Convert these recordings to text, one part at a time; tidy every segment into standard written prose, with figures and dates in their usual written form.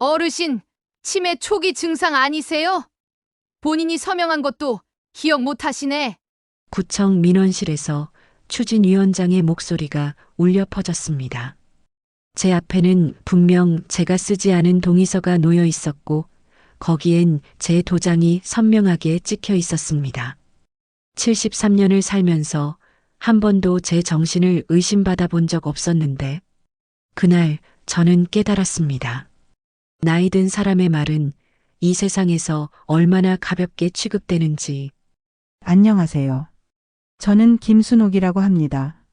어르신, 치매 초기 증상 아니세요? 본인이 서명한 것도 기억 못 하시네. 구청 민원실에서 추진위원장의 목소리가 울려 퍼졌습니다. 제 앞에는 분명 제가 쓰지 않은 동의서가 놓여 있었고 거기엔 제 도장이 선명하게 찍혀 있었습니다. 73년을 살면서 한 번도 제 정신을 의심받아 본 적 없었는데 그날 저는 깨달았습니다. 나이 든 사람의 말은 이 세상에서 얼마나 가볍게 취급되는지. 안녕하세요. 저는 김순옥이라고 합니다.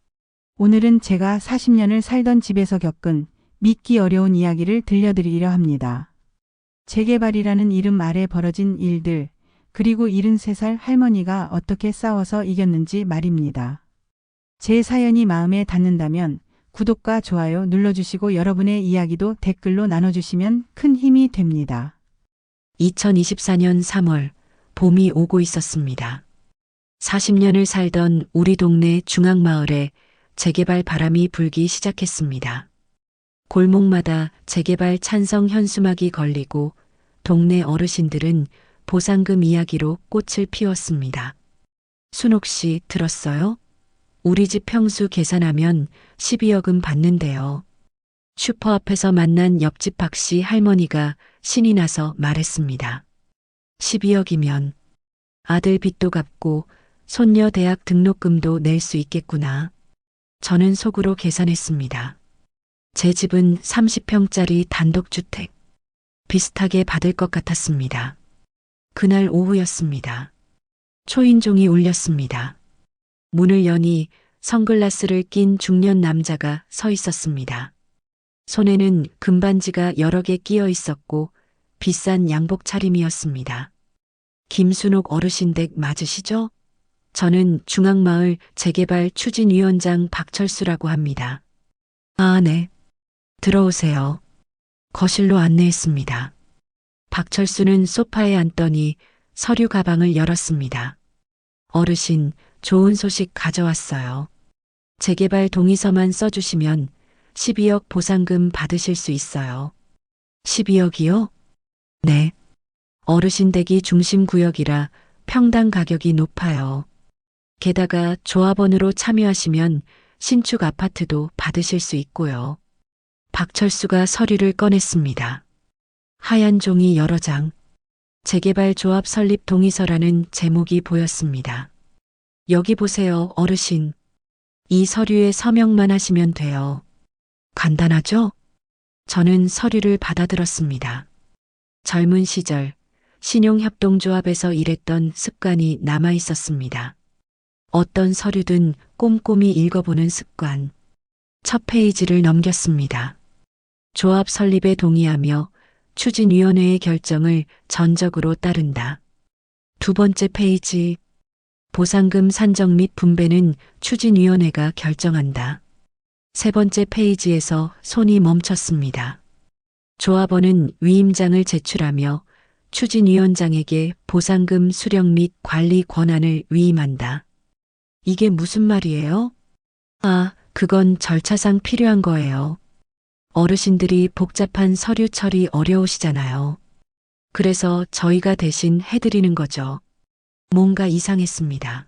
오늘은 제가 40년을 살던 집에서 겪은 믿기 어려운 이야기를 들려드리려 합니다. 재개발이라는 이름 아래 벌어진 일들, 그리고 73살 할머니가 어떻게 싸워서 이겼는지 말입니다. 제 사연이 마음에 닿는다면 구독과 좋아요 눌러주시고 여러분의 이야기도 댓글로 나눠주시면 큰 힘이 됩니다. 2024년 3월 봄이 오고 있었습니다. 40년을 살던 우리 동네 중앙마을에 재개발 바람이 불기 시작했습니다. 골목마다 재개발 찬성 현수막이 걸리고 동네 어르신들은 보상금 이야기로 꽃을 피웠습니다. 순옥 씨 들었어요? 우리 집 평수 계산하면 12억은 받는데요. 슈퍼 앞에서 만난 옆집 박씨 할머니가 신이 나서 말했습니다. 12억이면 아들 빚도 갚고 손녀 대학 등록금도 낼 수 있겠구나. 저는 속으로 계산했습니다. 제 집은 30평짜리 단독주택. 비슷하게 받을 것 같았습니다. 그날 오후였습니다. 초인종이 울렸습니다. 문을 여니 선글라스를 낀 중년 남자가 서 있었습니다. 손에는 금반지가 여러 개 끼어 있었고 비싼 양복 차림이었습니다. 김순옥 어르신 댁 맞으시죠? 저는 중앙마을 재개발 추진위원장 박철수라고 합니다. 아, 네. 들어오세요. 거실로 안내했습니다. 박철수는 소파에 앉더니 서류 가방을 열었습니다. 어르신, 좋은 소식 가져왔어요. 재개발 동의서만 써주시면 12억 보상금 받으실 수 있어요. 12억이요? 네. 어르신 댁이 중심구역이라 평당 가격이 높아요. 게다가 조합원으로 참여하시면 신축 아파트도 받으실 수 있고요. 박철수가 서류를 꺼냈습니다. 하얀 종이 여러 장. 재개발 조합 설립 동의서라는 제목이 보였습니다. 여기 보세요, 어르신. 이 서류에 서명만 하시면 돼요. 간단하죠? 저는 서류를 받아들었습니다. 젊은 시절 신용협동조합에서 일했던 습관이 남아 있었습니다. 어떤 서류든 꼼꼼히 읽어보는 습관. 첫 페이지를 넘겼습니다. 조합 설립에 동의하며 추진위원회의 결정을 전적으로 따른다. 두 번째 페이지. 보상금 산정 및 분배는 추진위원회가 결정한다. 세 번째 페이지에서 손이 멈췄습니다. 조합원은 위임장을 제출하며 추진위원장에게 보상금 수령 및 관리 권한을 위임한다. 이게 무슨 말이에요? 아, 그건 절차상 필요한 거예요. 어르신들이 복잡한 서류 처리 어려우시잖아요. 그래서 저희가 대신 해드리는 거죠. 뭔가 이상했습니다.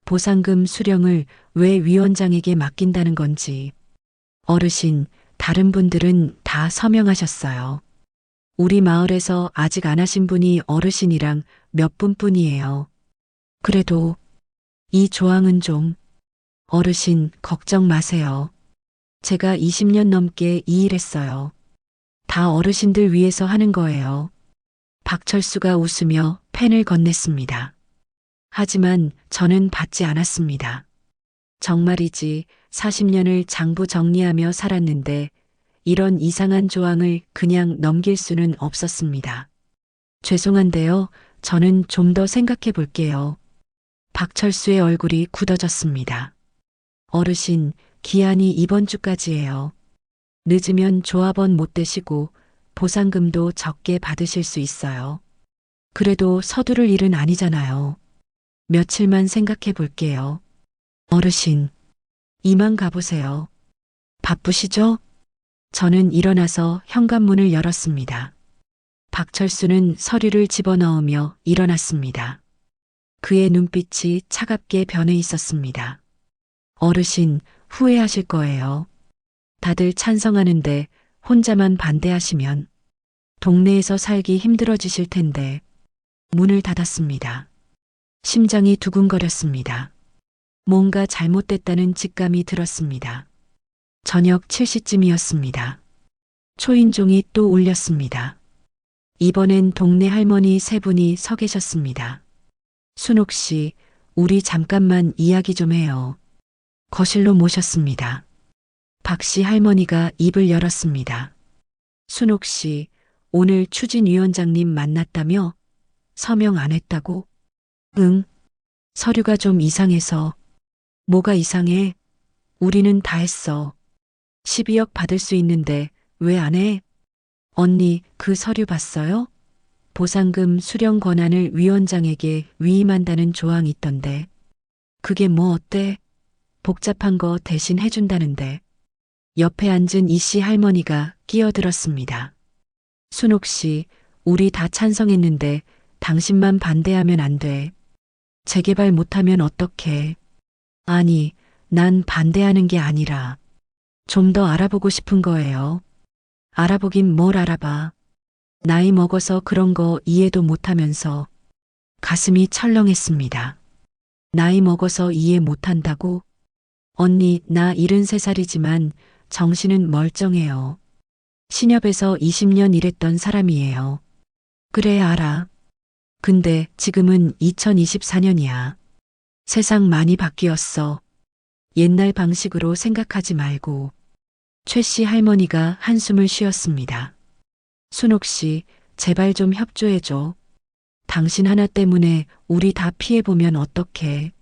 보상금 수령을 왜 위원장에게 맡긴다는 건지. 어르신, 다른 분들은 다 서명하셨어요. 우리 마을에서 아직 안 하신 분이 어르신이랑 몇 분뿐이에요. 그래도 이 조항은 좀. 어르신, 걱정 마세요. 제가 20년 넘게 이 일했어요. 다 어르신들 위해서 하는 거예요. 박철수가 웃으며 펜을 건넸습니다. 하지만 저는 받지 않았습니다. 정말이지 40년을 장부 정리하며 살았는데 이런 이상한 조항을 그냥 넘길 수는 없었습니다. 죄송한데요. 저는 좀 더 생각해 볼게요. 박철수의 얼굴이 굳어졌습니다. 어르신, 기한이 이번 주까지예요. 늦으면 조합원 못 되시고 보상금도 적게 받으실 수 있어요. 그래도 서두를 일은 아니잖아요. 며칠만 생각해 볼게요. 어르신, 이만 가보세요. 바쁘시죠? 저는 일어나서 현관문을 열었습니다. 박철수는 서류를 집어넣으며 일어났습니다. 그의 눈빛이 차갑게 변해 있었습니다. 어르신, 후회하실 거예요. 다들 찬성하는데 혼자만 반대하시면 동네에서 살기 힘들어지실 텐데. 문을 닫았습니다. 심장이 두근거렸습니다. 뭔가 잘못됐다는 직감이 들었습니다. 저녁 7시쯤이었습니다. 초인종이 또 울렸습니다. 이번엔 동네 할머니 세 분이 서 계셨습니다. 순옥 씨, 우리 잠깐만 이야기 좀 해요. 거실로 모셨습니다. 박 씨 할머니가 입을 열었습니다. 순옥 씨, 오늘 추진위원장님 만났다며? 서명 안 했다고? 응. 서류가 좀 이상해서. 뭐가 이상해? 우리는 다 했어. 12억 받을 수 있는데 왜 안 해? 언니, 그 서류 봤어요? 보상금 수령 권한을 위원장에게 위임한다는 조항이 있던데. 그게 뭐 어때? 복잡한 거 대신 해준다는데. 옆에 앉은 이 씨 할머니가 끼어들었습니다. 순옥 씨, 우리 다 찬성했는데 당신만 반대하면 안 돼. 재개발 못하면 어떡해. 아니, 난 반대하는 게 아니라 좀 더 알아보고 싶은 거예요. 알아보긴 뭘 알아봐. 나이 먹어서 그런 거 이해도 못하면서. 가슴이 철렁했습니다. 나이 먹어서 이해 못한다고? 언니, 나 73살이지만 정신은 멀쩡해요. 신협에서 20년 일했던 사람이에요. 그래, 알아. 근데 지금은 2024년이야. 세상 많이 바뀌었어. 옛날 방식으로 생각하지 말고. 최 씨 할머니가 한숨을 쉬었습니다. 순옥 씨, 제발 좀 협조해줘. 당신 하나 때문에 우리 다 피해보면 어떡해.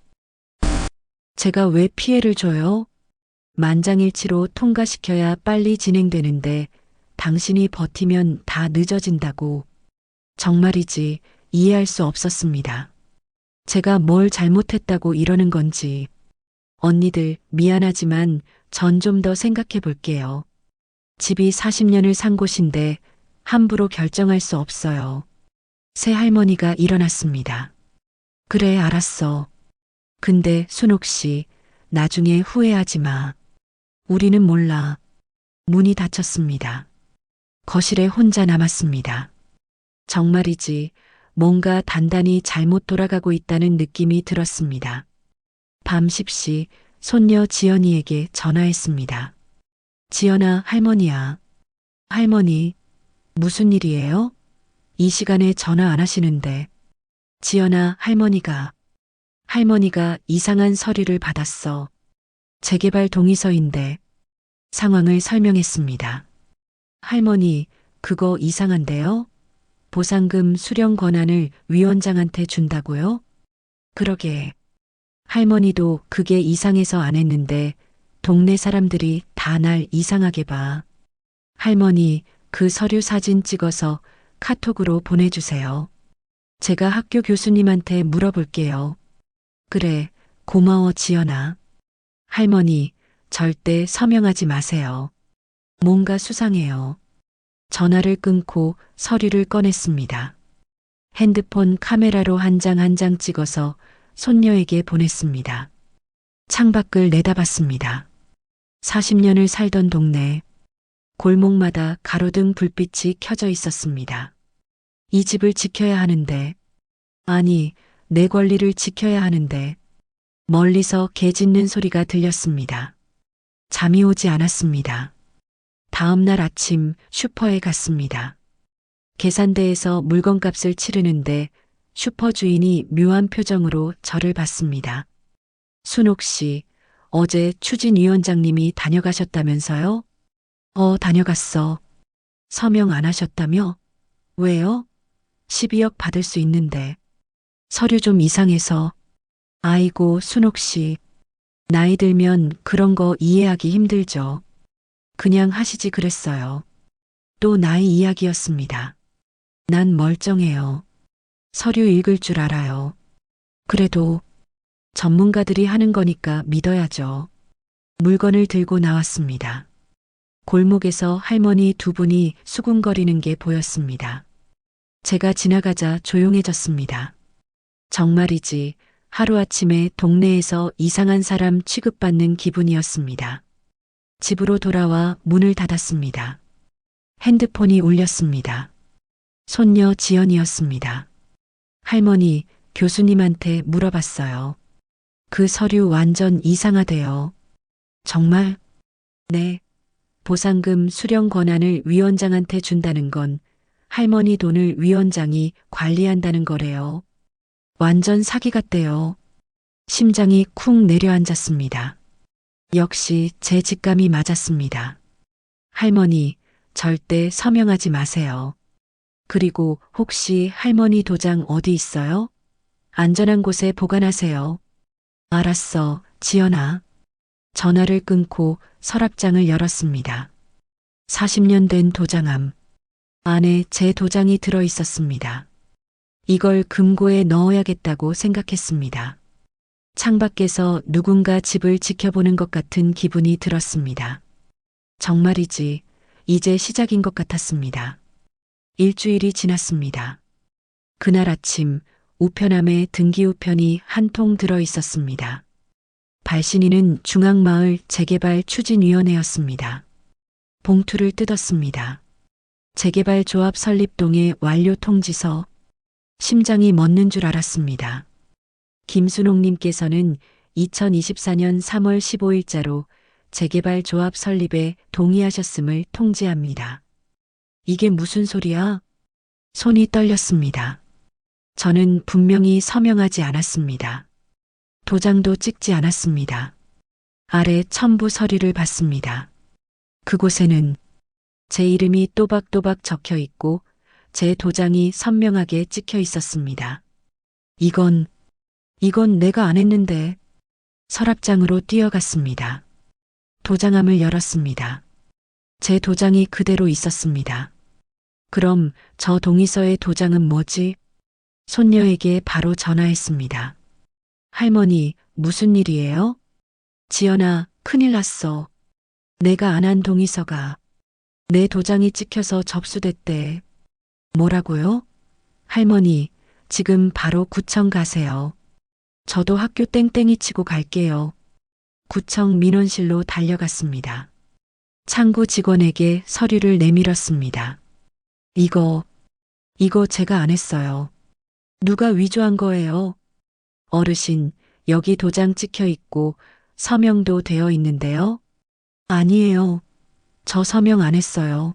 제가 왜 피해를 줘요? 만장일치로 통과시켜야 빨리 진행되는데 당신이 버티면 다 늦어진다고. 정말이지 이해할 수 없었습니다. 제가 뭘 잘못했다고 이러는 건지. 언니들 미안하지만 전 좀 더 생각해 볼게요. 집이 40년을 산 곳인데 함부로 결정할 수 없어요. 새 할머니가 일어났습니다. 그래, 알았어. 근데 순옥 씨, 나중에 후회하지 마. 우리는 몰라. 문이 닫혔습니다. 거실에 혼자 남았습니다. 정말이지 뭔가 단단히 잘못 돌아가고 있다는 느낌이 들었습니다. 밤 10시 손녀 지연이에게 전화했습니다. 지연아, 할머니야. 할머니, 무슨 일이에요? 이 시간에 전화 안 하시는데. 지연아, 할머니가 이상한 서류를 받았어. 재개발 동의서인데. 상황을 설명했습니다. 할머니, 그거 이상한데요? 보상금 수령 권한을 위원장한테 준다고요? 그러게. 할머니도 그게 이상해서 안 했는데 동네 사람들이 다 날 이상하게 봐. 할머니, 그 서류 사진 찍어서 카톡으로 보내주세요. 제가 학교 교수님한테 물어볼게요. 그래, 고마워 지연아. 할머니, 절대 서명하지 마세요. 뭔가 수상해요. 전화를 끊고 서류를 꺼냈습니다. 핸드폰 카메라로 한 장 한 장 찍어서 손녀에게 보냈습니다. 창밖을 내다봤습니다. 40년을 살던 동네. 골목마다 가로등 불빛이 켜져 있었습니다. 이 집을 지켜야 하는데, 아니, 내 권리를 지켜야 하는데, 멀리서 개 짖는 소리가 들렸습니다. 잠이 오지 않았습니다. 다음 날 아침 슈퍼에 갔습니다. 계산대에서 물건값을 치르는데 슈퍼 주인이 묘한 표정으로 저를 봤습니다. 순옥 씨, 어제 추진위원장님이 다녀가셨다면서요? 다녀갔어. 서명 안 하셨다며? 왜요? 12억 받을 수 있는데. 서류 좀 이상해서. 아이고, 순옥 씨. 나이 들면 그런 거 이해하기 힘들죠. 그냥 하시지 그랬어요. 또 나이 이야기였습니다. 난 멀쩡해요. 서류 읽을 줄 알아요. 그래도 전문가들이 하는 거니까 믿어야죠. 물건을 들고 나왔습니다. 골목에서 할머니 두 분이 수군거리는 게 보였습니다. 제가 지나가자 조용해졌습니다. 정말이지 하루아침에 동네에서 이상한 사람 취급받는 기분이었습니다. 집으로 돌아와 문을 닫았습니다. 핸드폰이 울렸습니다. 손녀 지연이었습니다. 할머니, 교수님한테 물어봤어요. 그 서류 완전 이상하대요. 정말? 네. 보상금 수령 권한을 위원장한테 준다는 건 할머니 돈을 위원장이 관리한다는 거래요. 완전 사기 같대요. 심장이 쿵 내려앉았습니다. 역시 제 직감이 맞았습니다. 할머니, 절대 서명하지 마세요. 그리고 혹시 할머니 도장 어디 있어요? 안전한 곳에 보관하세요. 알았어, 지연아. 전화를 끊고 서랍장을 열었습니다. 40년 된 도장함. 안에 제 도장이 들어 있었습니다. 이걸 금고에 넣어야겠다고 생각했습니다. 창밖에서 누군가 집을 지켜보는 것 같은 기분이 들었습니다. 정말이지, 이제 시작인 것 같았습니다. 일주일이 지났습니다. 그날 아침 우편함에 등기우편이 한 통 들어 있었습니다. 발신인은 중앙마을 재개발 추진위원회였습니다. 봉투를 뜯었습니다. 재개발 조합 설립동의 완료 통지서. 심장이 멎는 줄 알았습니다. 김순옥님께서는 2024년 3월 15일자로 재개발 조합 설립에 동의하셨음을 통지합니다. 이게 무슨 소리야? 손이 떨렸습니다. 저는 분명히 서명하지 않았습니다. 도장도 찍지 않았습니다. 아래 첨부 서류를 봤습니다. 그곳에는 제 이름이 또박또박 적혀 있고 제 도장이 선명하게 찍혀 있었습니다. 이건 내가 안 했는데. 서랍장으로 뛰어갔습니다. 도장함을 열었습니다. 제 도장이 그대로 있었습니다. 그럼 저 동의서의 도장은 뭐지? 손녀에게 바로 전화했습니다. 할머니, 무슨 일이에요? 지연아, 큰일 났어. 내가 안 한 동의서가 내 도장이 찍혀서 접수됐대. 뭐라고요? 할머니, 지금 바로 구청 가세요. 저도 학교 땡땡이 치고 갈게요. 구청 민원실로 달려갔습니다. 창구 직원에게 서류를 내밀었습니다. 이거 제가 안 했어요. 누가 위조한 거예요? 어르신, 여기 도장 찍혀 있고 서명도 되어 있는데요. 아니에요. 저 서명 안 했어요.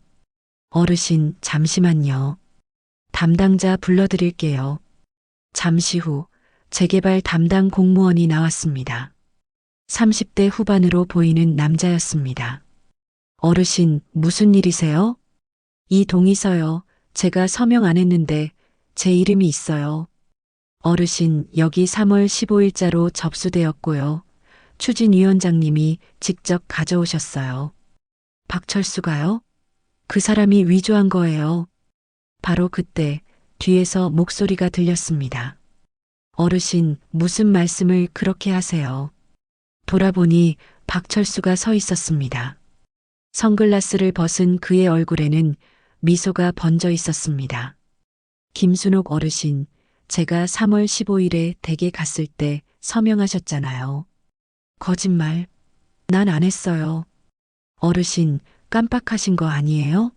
어르신, 잠시만요. 담당자 불러드릴게요. 잠시 후 재개발 담당 공무원이 나왔습니다. 30대 후반으로 보이는 남자였습니다. 어르신, 무슨 일이세요? 이 동의서요. 제가 서명 안 했는데 제 이름이 있어요. 어르신, 여기 3월 15일자로 접수되었고요. 추진위원장님이 직접 가져오셨어요. 박철수가요? 그 사람이 위조한 거예요. 바로 그때 뒤에서 목소리가 들렸습니다. 어르신, 무슨 말씀을 그렇게 하세요? 돌아보니 박철수가 서 있었습니다. 선글라스를 벗은 그의 얼굴에는 미소가 번져 있었습니다. 김순옥 어르신, 제가 3월 15일에 댁에 갔을 때 서명하셨잖아요. 거짓말. 난 안 했어요. 어르신, 깜빡하신 거 아니에요?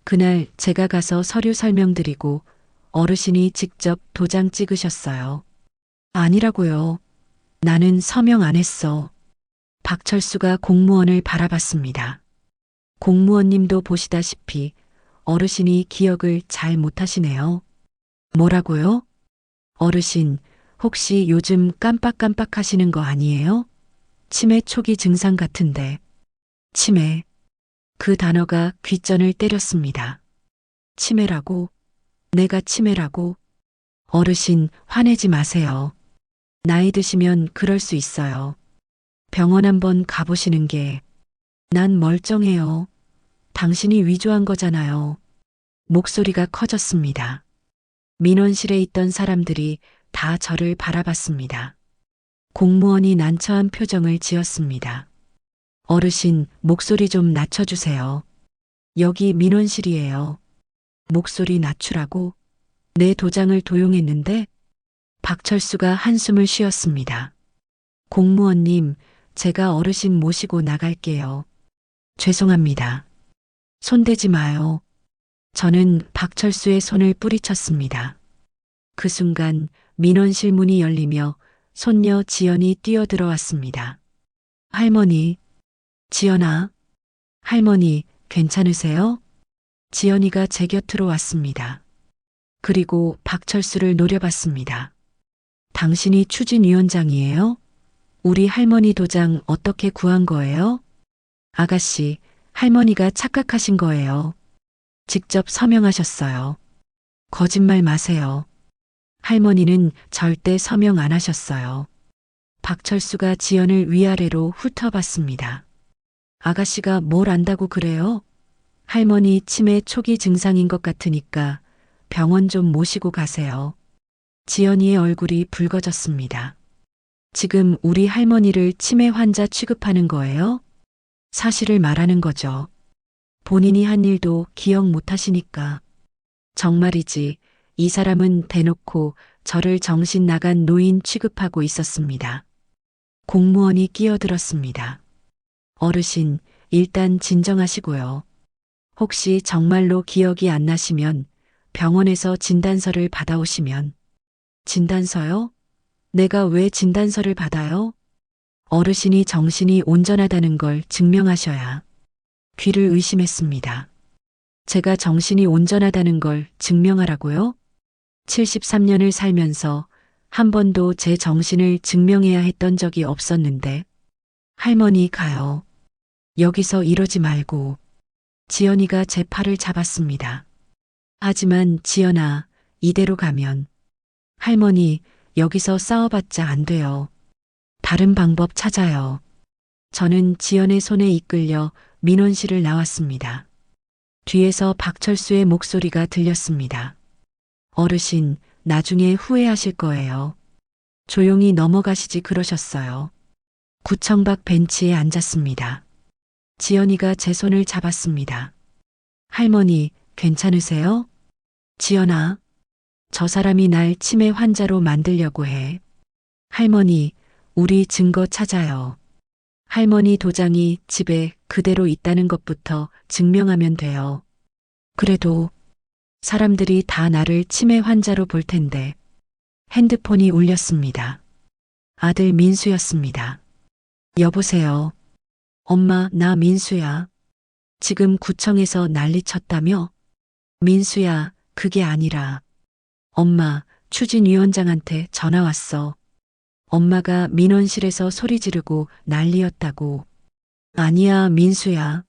그날 제가 가서 서류 설명드리고 어르신이 직접 도장 찍으셨어요. 아니라고요. 나는 서명 안 했어. 박철수가 공무원을 바라봤습니다. 공무원님도 보시다시피 어르신이 기억을 잘 못하시네요. 뭐라고요? 어르신, 혹시 요즘 깜빡깜빡 하시는 거 아니에요? 치매 초기 증상 같은데. 치매. 그 단어가 귓전을 때렸습니다. 치매라고? 내가 치매라고? 어르신, 화내지 마세요. 나이 드시면 그럴 수 있어요. 병원 한번 가보시는 게. 난 멀쩡해요. 당신이 위조한 거잖아요. 목소리가 커졌습니다. 민원실에 있던 사람들이 다 저를 바라봤습니다. 공무원이 난처한 표정을 지었습니다. 어르신, 목소리 좀 낮춰주세요. 여기 민원실이에요. 목소리 낮추라고? 내 도장을 도용했는데? 박철수가 한숨을 쉬었습니다. 공무원님, 제가 어르신 모시고 나갈게요. 죄송합니다. 손대지 마요. 저는 박철수의 손을 뿌리쳤습니다. 그 순간 민원실 문이 열리며 손녀 지연이 뛰어들어왔습니다. 할머니, 지연아. 할머니, 괜찮으세요? 지연이가 제 곁으로 왔습니다. 그리고 박철수를 노려봤습니다. 당신이 추진위원장이에요? 우리 할머니 도장 어떻게 구한 거예요? 아가씨, 할머니가 착각하신 거예요. 직접 서명하셨어요. 거짓말 마세요. 할머니는 절대 서명 안 하셨어요. 박철수가 지연을 위아래로 훑어봤습니다. 아가씨가 뭘 안다고 그래요? 할머니 치매 초기 증상인 것 같으니까 병원 좀 모시고 가세요. 지연이의 얼굴이 붉어졌습니다. 지금 우리 할머니를 치매 환자 취급하는 거예요? 사실을 말하는 거죠. 본인이 한 일도 기억 못 하시니까. 정말이지, 이 사람은 대놓고 저를 정신 나간 노인 취급하고 있었습니다. 공무원이 끼어들었습니다. 어르신, 일단 진정하시고요. 혹시 정말로 기억이 안 나시면 병원에서 진단서를 받아오시면. 진단서요? 내가 왜 진단서를 받아요? 어르신이 정신이 온전하다는 걸 증명하셔야. 귀를 의심했습니다. 제가 정신이 온전하다는 걸 증명하라고요? 73년을 살면서 한 번도 제 정신을 증명해야 했던 적이 없었는데. 할머니 가요. 여기서 이러지 말고. 지연이가 제 팔을 잡았습니다. 하지만 지연아, 이대로 가면. 할머니, 여기서 싸워봤자 안 돼요. 다른 방법 찾아요. 저는 지연의 손에 이끌려 민원실을 나왔습니다. 뒤에서 박철수의 목소리가 들렸습니다. 어르신, 나중에 후회하실 거예요. 조용히 넘어가시지 그러셨어요. 구청 밖 벤치에 앉았습니다. 지연이가 제 손을 잡았습니다. 할머니, 괜찮으세요? 지연아, 저 사람이 날 치매 환자로 만들려고 해. 할머니, 우리 증거 찾아요. 할머니 도장이 집에 그대로 있다는 것부터 증명하면 돼요. 그래도 사람들이 다 나를 치매 환자로 볼 텐데. 핸드폰이 울렸습니다. 아들 민수였습니다. 여보세요. 엄마, 나 민수야. 지금 구청에서 난리 쳤다며? 민수야, 그게 아니라. 엄마, 추진위원장한테 전화 왔어. 엄마가 민원실에서 소리 지르고 난리였다고. 아니야, 민수야.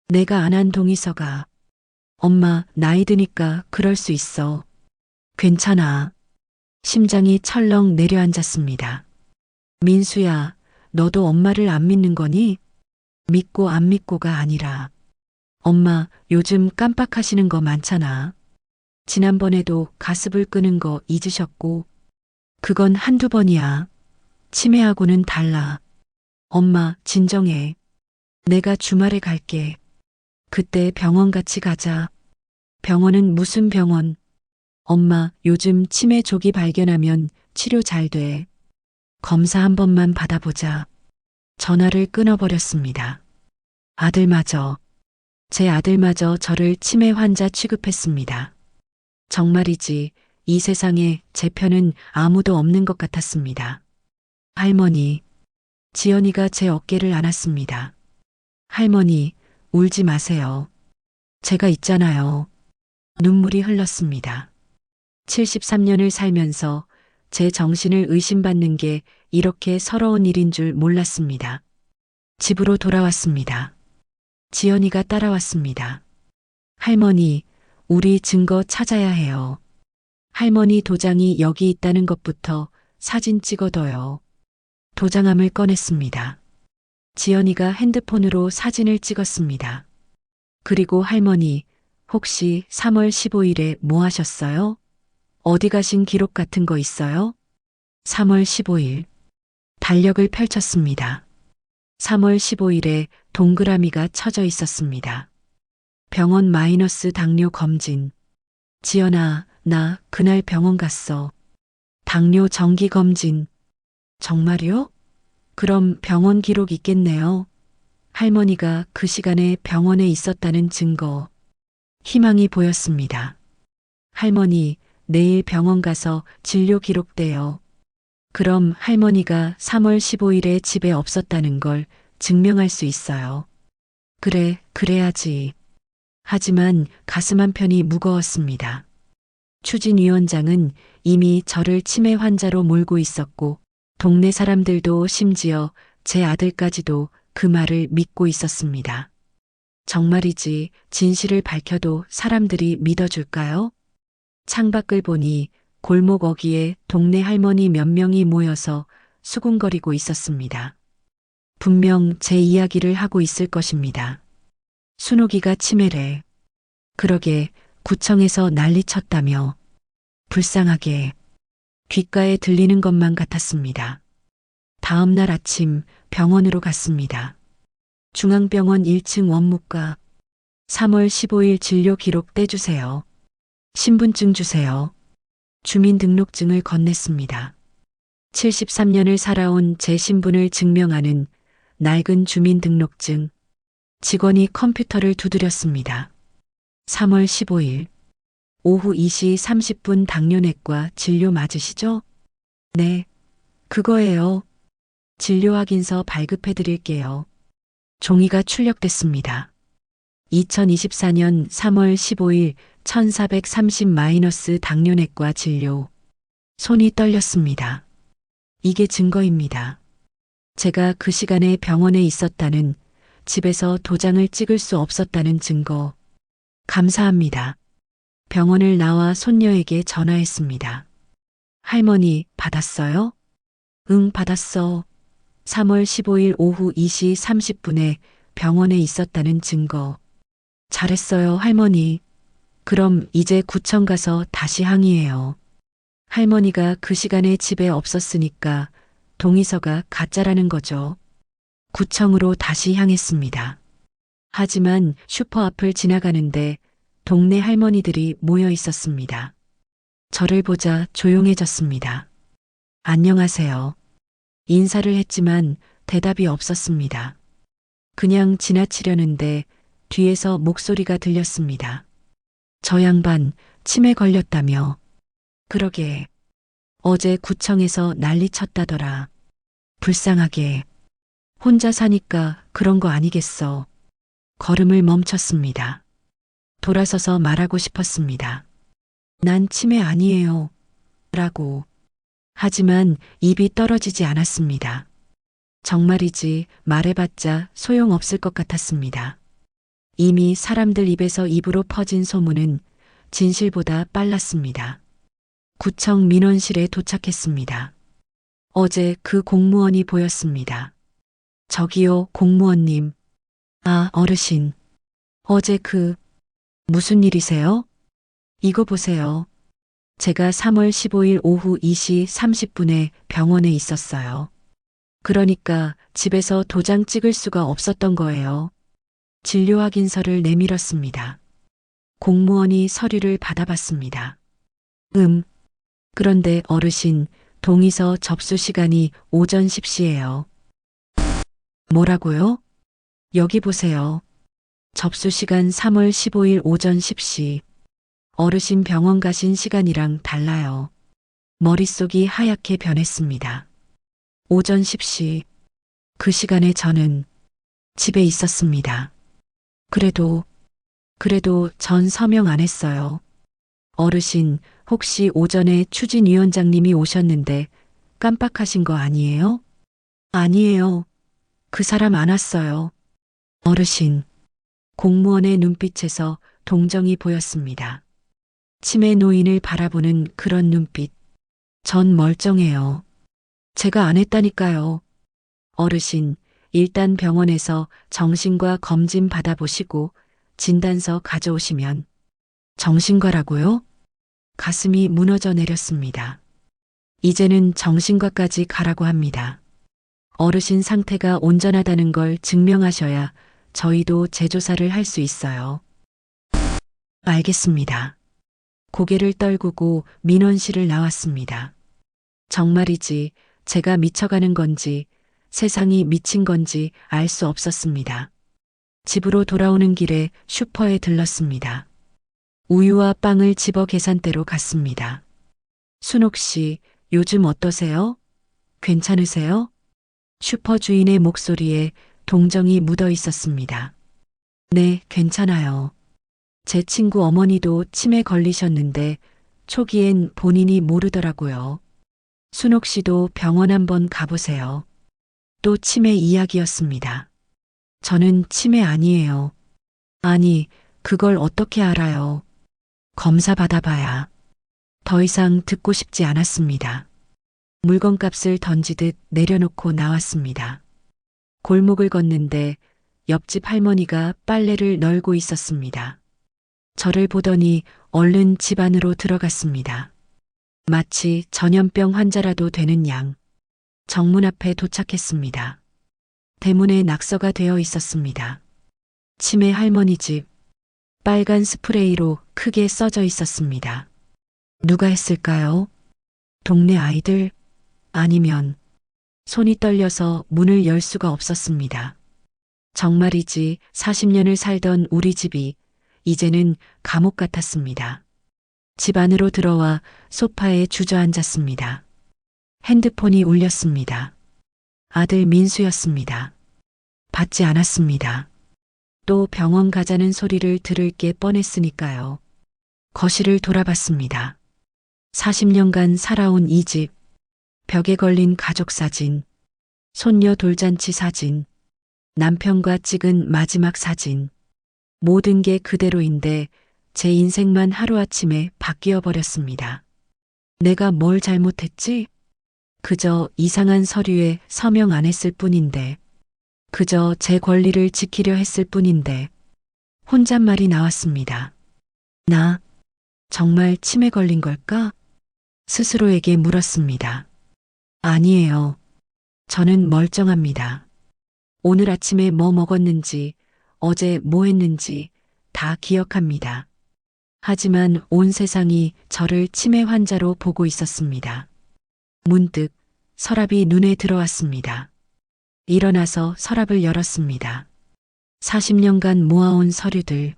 내가 안 한 동의서가. 엄마, 나이 드니까 그럴 수 있어. 괜찮아. 심장이 철렁 내려앉았습니다. 민수야, 너도 엄마를 안 믿는 거니? 믿고 안 믿고가 아니라. 엄마, 요즘 깜빡하시는 거 많잖아. 지난번에도 가습을 끄는 거 잊으셨고. 그건 한두 번이야. 치매하고는 달라. 엄마, 진정해. 내가 주말에 갈게. 그때 병원 같이 가자. 병원은 무슨 병원? 엄마, 요즘 치매 조기 발견하면 치료 잘 돼. 검사 한 번만 받아보자. 전화를 끊어버렸습니다. 아들마저, 제 아들마저 저를 치매 환자 취급했습니다. 정말이지, 이 세상에 제 편은 아무도 없는 것 같았습니다. 할머니, 지연이가 제 어깨를 안았습니다. 할머니, 울지 마세요. 제가 있잖아요. 눈물이 흘렀습니다. 73년을 살면서 제 정신을 의심받는 게 이렇게 서러운 일인 줄 몰랐습니다. 집으로 돌아왔습니다. 지연이가 따라왔습니다. 할머니, 우리 증거 찾아야 해요. 할머니 도장이 여기 있다는 것부터 사진 찍어둬요. 도장함을 꺼냈습니다. 지연이가 핸드폰으로 사진을 찍었습니다. 그리고 할머니, 혹시 3월 15일에 뭐 하셨어요? 어디 가신 기록 같은 거 있어요? 3월 15일. 달력을 펼쳤습니다. 3월 15일에 동그라미가 쳐져 있었습니다. 병원 마이너스 당뇨 검진. 지연아, 나 그날 병원 갔어. 당뇨 정기 검진. 정말요? 그럼 병원 기록 있겠네요. 할머니가 그 시간에 병원에 있었다는 증거. 희망이 보였습니다. 할머니, 내일 병원 가서 진료 기록돼요. 그럼 할머니가 3월 15일에 집에 없었다는 걸 증명할 수 있어요. 그래, 그래야지. 하지만 가슴 한편이 무거웠습니다. 추진위원장은 이미 저를 치매 환자로 몰고 있었고, 동네 사람들도 심지어 제 아들까지도 그 말을 믿고 있었습니다. 정말이지 진실을 밝혀도 사람들이 믿어줄까요? 창밖을 보니 골목 어귀에 동네 할머니 몇 명이 모여서 수군거리고 있었습니다. 분명 제 이야기를 하고 있을 것입니다. 순옥이가 치매래. 그러게 구청에서 난리쳤다며. 불쌍하게. 귓가에 들리는 것만 같았습니다. 다음 날 아침 병원으로 갔습니다. 중앙병원 1층 원무과. 3월 15일 진료 기록 떼주세요. 신분증 주세요. 주민등록증을 건넸습니다. 73년을 살아온 제 신분을 증명하는 낡은 주민등록증. 직원이 컴퓨터를 두드렸습니다. 3월 15일 오후 2시 30분 당뇨내과 진료 맞으시죠? 네, 그거예요. 진료 확인서 발급해 드릴게요. 종이가 출력됐습니다. 2024년 3월 15일 1430- 당뇨내과 진료. 손이 떨렸습니다. 이게 증거입니다. 제가 그 시간에 병원에 있었다는, 집에서 도장을 찍을 수 없었다는 증거. 감사합니다. 병원을 나와 손녀에게 전화했습니다. 할머니, 받았어요? 응, 받았어. 3월 15일 오후 2시 30분에 병원에 있었다는 증거. 잘했어요, 할머니. 그럼 이제 구청 가서 다시 항의해요. 할머니가 그 시간에 집에 없었으니까 동의서가 가짜라는 거죠. 구청으로 다시 향했습니다. 하지만 슈퍼 앞을 지나가는데 동네 할머니들이 모여 있었습니다. 저를 보자 조용해졌습니다. 안녕하세요. 인사를 했지만 대답이 없었습니다. 그냥 지나치려는데 뒤에서 목소리가 들렸습니다. 저 양반 치매 걸렸다며. 그러게. 어제 구청에서 난리 쳤다더라. 불쌍하게. 혼자 사니까 그런 거 아니겠어. 걸음을 멈췄습니다. 돌아서서 말하고 싶었습니다. 난 치매 아니에요. 라고. 하지만 입이 떨어지지 않았습니다. 정말이지 말해봤자 소용없을 것 같았습니다. 이미 사람들 입에서 입으로 퍼진 소문은 진실보다 빨랐습니다. 구청 민원실에 도착했습니다. 어제 그 공무원이 보였습니다. 저기요, 공무원님. 아, 어르신. 어제 무슨 일이세요? 이거 보세요. 제가 3월 15일 오후 2시 30분에 병원에 있었어요. 그러니까 집에서 도장 찍을 수가 없었던 거예요. 진료 확인서를 내밀었습니다. 공무원이 서류를 받아봤습니다. 그런데 어르신, 동의서 접수 시간이 오전 10시예요. 뭐라고요? 여기 보세요. 접수 시간 3월 15일 오전 10시. 어르신 병원 가신 시간이랑 달라요. 머릿속이 하얗게 변했습니다. 오전 10시. 그 시간에 저는 집에 있었습니다. 그래도 전 서명 안 했어요. 어르신, 혹시 오전에 추진위원장님이 오셨는데 깜빡하신 거 아니에요? 아니에요. 그 사람 안 왔어요. 어르신. 공무원의 눈빛에서 동정이 보였습니다. 치매 노인을 바라보는 그런 눈빛. 전 멀쩡해요. 제가 안 했다니까요. 어르신, 일단 병원에서 정신과 검진 받아보시고 진단서 가져오시면. 정신과라고요? 가슴이 무너져 내렸습니다. 이제는 정신과까지 가라고 합니다. 어르신 상태가 온전하다는 걸 증명하셔야 저희도 재조사를 할 수 있어요. 알겠습니다. 고개를 떨구고 민원실을 나왔습니다. 정말이지 제가 미쳐가는 건지 세상이 미친 건지 알 수 없었습니다. 집으로 돌아오는 길에 슈퍼에 들렀습니다. 우유와 빵을 집어 계산대로 갔습니다. 순옥 씨, 요즘 어떠세요? 괜찮으세요? 슈퍼 주인의 목소리에 동정이 묻어 있었습니다. 네, 괜찮아요. 제 친구 어머니도 치매 걸리셨는데 초기엔 본인이 모르더라고요. 순옥 씨도 병원 한번 가보세요. 또 치매 이야기였습니다. 저는 치매 아니에요. 아니, 그걸 어떻게 알아요? 검사 받아봐야. 더 이상 듣고 싶지 않았습니다. 물건값을 던지듯 내려놓고 나왔습니다. 골목을 걷는데 옆집 할머니가 빨래를 널고 있었습니다. 저를 보더니 얼른 집 안으로 들어갔습니다. 마치 전염병 환자라도 되는 양. 정문 앞에 도착했습니다. 대문에 낙서가 되어 있었습니다. 치매 할머니 집. 빨간 스프레이로 크게 써져 있었습니다. 누가 했을까요? 동네 아이들? 아니면 손이 떨려서 문을 열 수가 없었습니다. 정말이지 40년을 살던 우리 집이 이제는 감옥 같았습니다. 집 안으로 들어와 소파에 주저앉았습니다. 핸드폰이 울렸습니다. 아들 민수였습니다. 받지 않았습니다. 또 병원 가자는 소리를 들을 게 뻔했으니까요. 거실을 돌아봤습니다. 40년간 살아온 이 집, 벽에 걸린 가족 사진, 손녀 돌잔치 사진, 남편과 찍은 마지막 사진, 모든 게 그대로인데 제 인생만 하루아침에 바뀌어 버렸습니다. 내가 뭘 잘못했지? 그저 이상한 서류에 서명 안 했을 뿐인데, 그저 제 권리를 지키려 했을 뿐인데, 혼잣말이 나왔습니다. 나 정말 치매 걸린 걸까? 스스로에게 물었습니다. 아니에요. 저는 멀쩡합니다. 오늘 아침에 뭐 먹었는지, 어제 뭐 했는지 다 기억합니다. 하지만 온 세상이 저를 치매 환자로 보고 있었습니다. 문득 서랍이 눈에 들어왔습니다. 일어나서 서랍을 열었습니다. 40년간 모아온 서류들,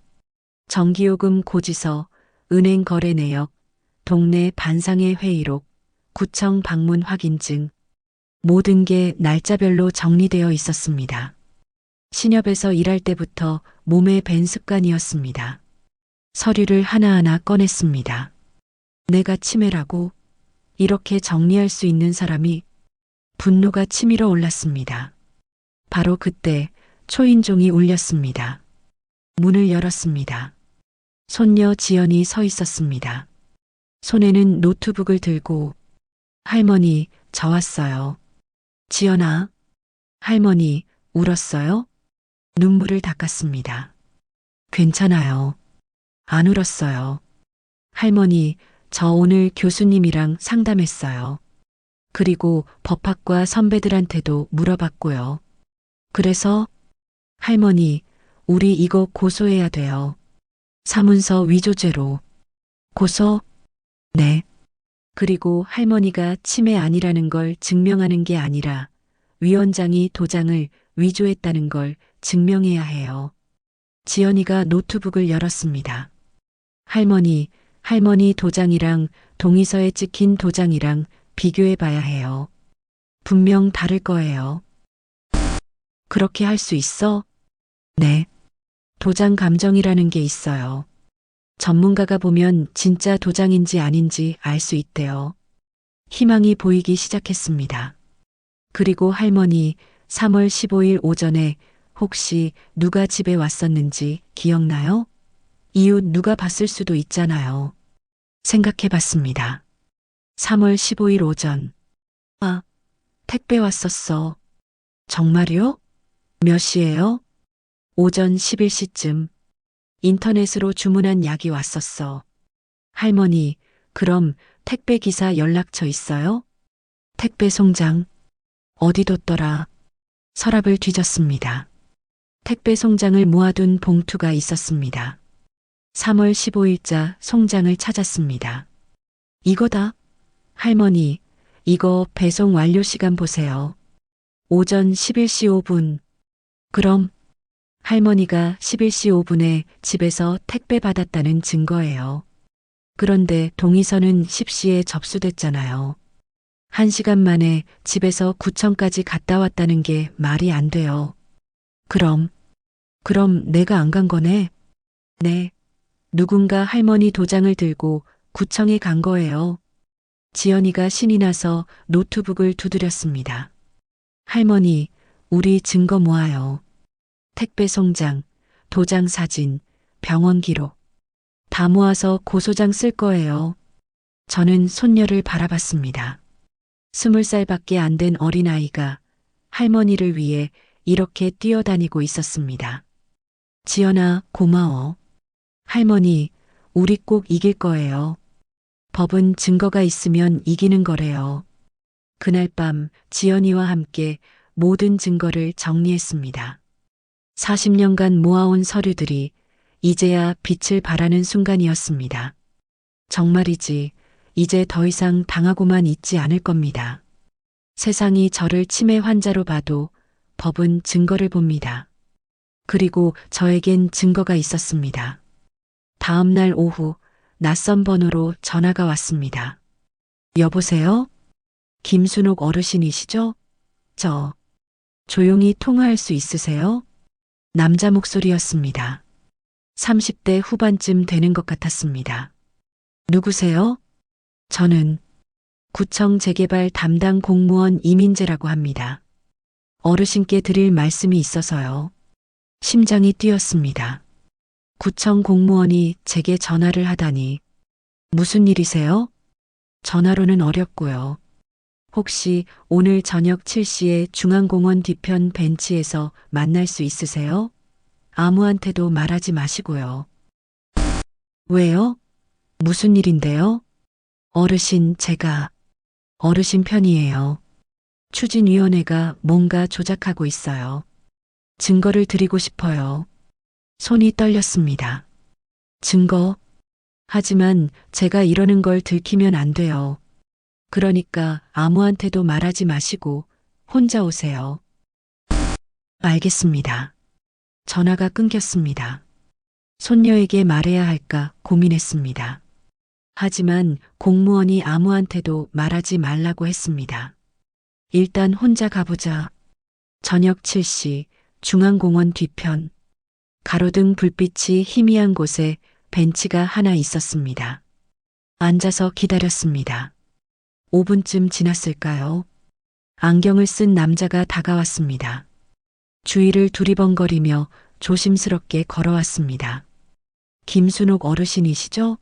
전기요금 고지서, 은행 거래 내역, 동네 반상회 회의록, 구청 방문 확인증, 모든 게 날짜별로 정리되어 있었습니다. 신협에서 일할 때부터 몸에 밴 습관이었습니다. 서류를 하나하나 꺼냈습니다. 내가 치매라고 이렇게 정리할 수 있는 사람이 분노가 치밀어 올랐습니다. 바로 그때 초인종이 울렸습니다. 문을 열었습니다. 손녀 지연이 서 있었습니다. 손에는 노트북을 들고 할머니, 저 왔어요. 지연아, 할머니, 울었어요? 눈물을 닦았습니다. 괜찮아요. 안 울었어요. 할머니, 저 오늘 교수님이랑 상담했어요. 그리고 법학과 선배들한테도 물어봤고요. 그래서 할머니, 우리 이거 고소해야 돼요. 사문서 위조죄로. 고소? 네. 그리고 할머니가 치매 아니라는 걸 증명하는 게 아니라 위원장이 도장을 위조했다는 걸 증명해야 해요. 지연이가 노트북을 열었습니다. 할머니 도장이랑 동의서에 찍힌 도장이랑 비교해 봐야 해요. 분명 다를 거예요. 그렇게 할 수 있어? 네. 도장 감정이라는 게 있어요. 전문가가 보면 진짜 도장인지 아닌지 알 수 있대요. 희망이 보이기 시작했습니다. 그리고 할머니, 3월 15일 오전에 혹시 누가 집에 왔었는지 기억나요? 이웃 누가 봤을 수도 있잖아요. 생각해 봤습니다. 3월 15일 오전. 아, 택배 왔었어. 정말요? 몇 시예요? 오전 11시쯤. 인터넷으로 주문한 약이 왔었어. 할머니, 그럼 택배 기사 연락처 있어요? 택배 송장. 어디 뒀더라. 서랍을 뒤졌습니다. 택배 송장을 모아둔 봉투가 있었습니다. 3월 15일자 송장을 찾았습니다. 이거다. 할머니, 이거 배송 완료 시간 보세요. 오전 11시 5분. 그럼 할머니가 11시 5분에 집에서 택배 받았다는 증거예요. 그런데 동의서는 10시에 접수됐잖아요. 1시간 만에 집에서 구청까지 갔다 왔다는 게 말이 안 돼요. 그럼 내가 안 간 거네? 네. 누군가 할머니 도장을 들고 구청에 간 거예요. 지연이가 신이 나서 노트북을 두드렸습니다. 할머니, 우리 증거 모아요. 택배 송장, 도장 사진, 병원 기록. 다 모아서 고소장 쓸 거예요. 저는 손녀를 바라봤습니다. 20살밖에 안 된 어린아이가 할머니를 위해 이렇게 뛰어다니고 있었습니다. 지연아, 고마워. 할머니, 우리 꼭 이길 거예요. 법은 증거가 있으면 이기는 거래요. 그날 밤 지연이와 함께 모든 증거를 정리했습니다. 40년간 모아온 서류들이 이제야 빛을 발하는 순간이었습니다. 정말이지, 이제 더 이상 당하고만 있지 않을 겁니다. 세상이 저를 치매 환자로 봐도 법은 증거를 봅니다. 그리고 저에겐 증거가 있었습니다. 다음 날 오후 낯선 번호로 전화가 왔습니다. 여보세요? 김순옥 어르신이시죠? 저 조용히 통화할 수 있으세요? 남자 목소리였습니다. 30대 후반쯤 되는 것 같았습니다. 누구세요? 저는 구청 재개발 담당 공무원 이민재라고 합니다. 어르신께 드릴 말씀이 있어서요. 심장이 뛰었습니다. 구청 공무원이 제게 전화를 하다니. 무슨 일이세요? 전화로는 어렵고요. 혹시 오늘 저녁 7시에 중앙공원 뒤편 벤치에서 만날 수 있으세요? 아무한테도 말하지 마시고요. 왜요? 무슨 일인데요? 어르신, 제가 어르신 편이에요. 추진위원회가 뭔가 조작하고 있어요. 증거를 드리고 싶어요. 손이 떨렸습니다. 증거? 하지만 제가 이러는 걸 들키면 안 돼요. 그러니까 아무한테도 말하지 마시고 혼자 오세요. 알겠습니다. 전화가 끊겼습니다. 손녀에게 말해야 할까 고민했습니다. 하지만 공무원이 아무한테도 말하지 말라고 했습니다. 일단 혼자 가보자. 저녁 7시 중앙공원 뒤편. 가로등 불빛이 희미한 곳에 벤치가 하나 있었습니다. 앉아서 기다렸습니다. 5분쯤 지났을까요? 안경을 쓴 남자가 다가왔습니다. 주위를 두리번거리며 조심스럽게 걸어왔습니다. 김순옥 어르신이시죠?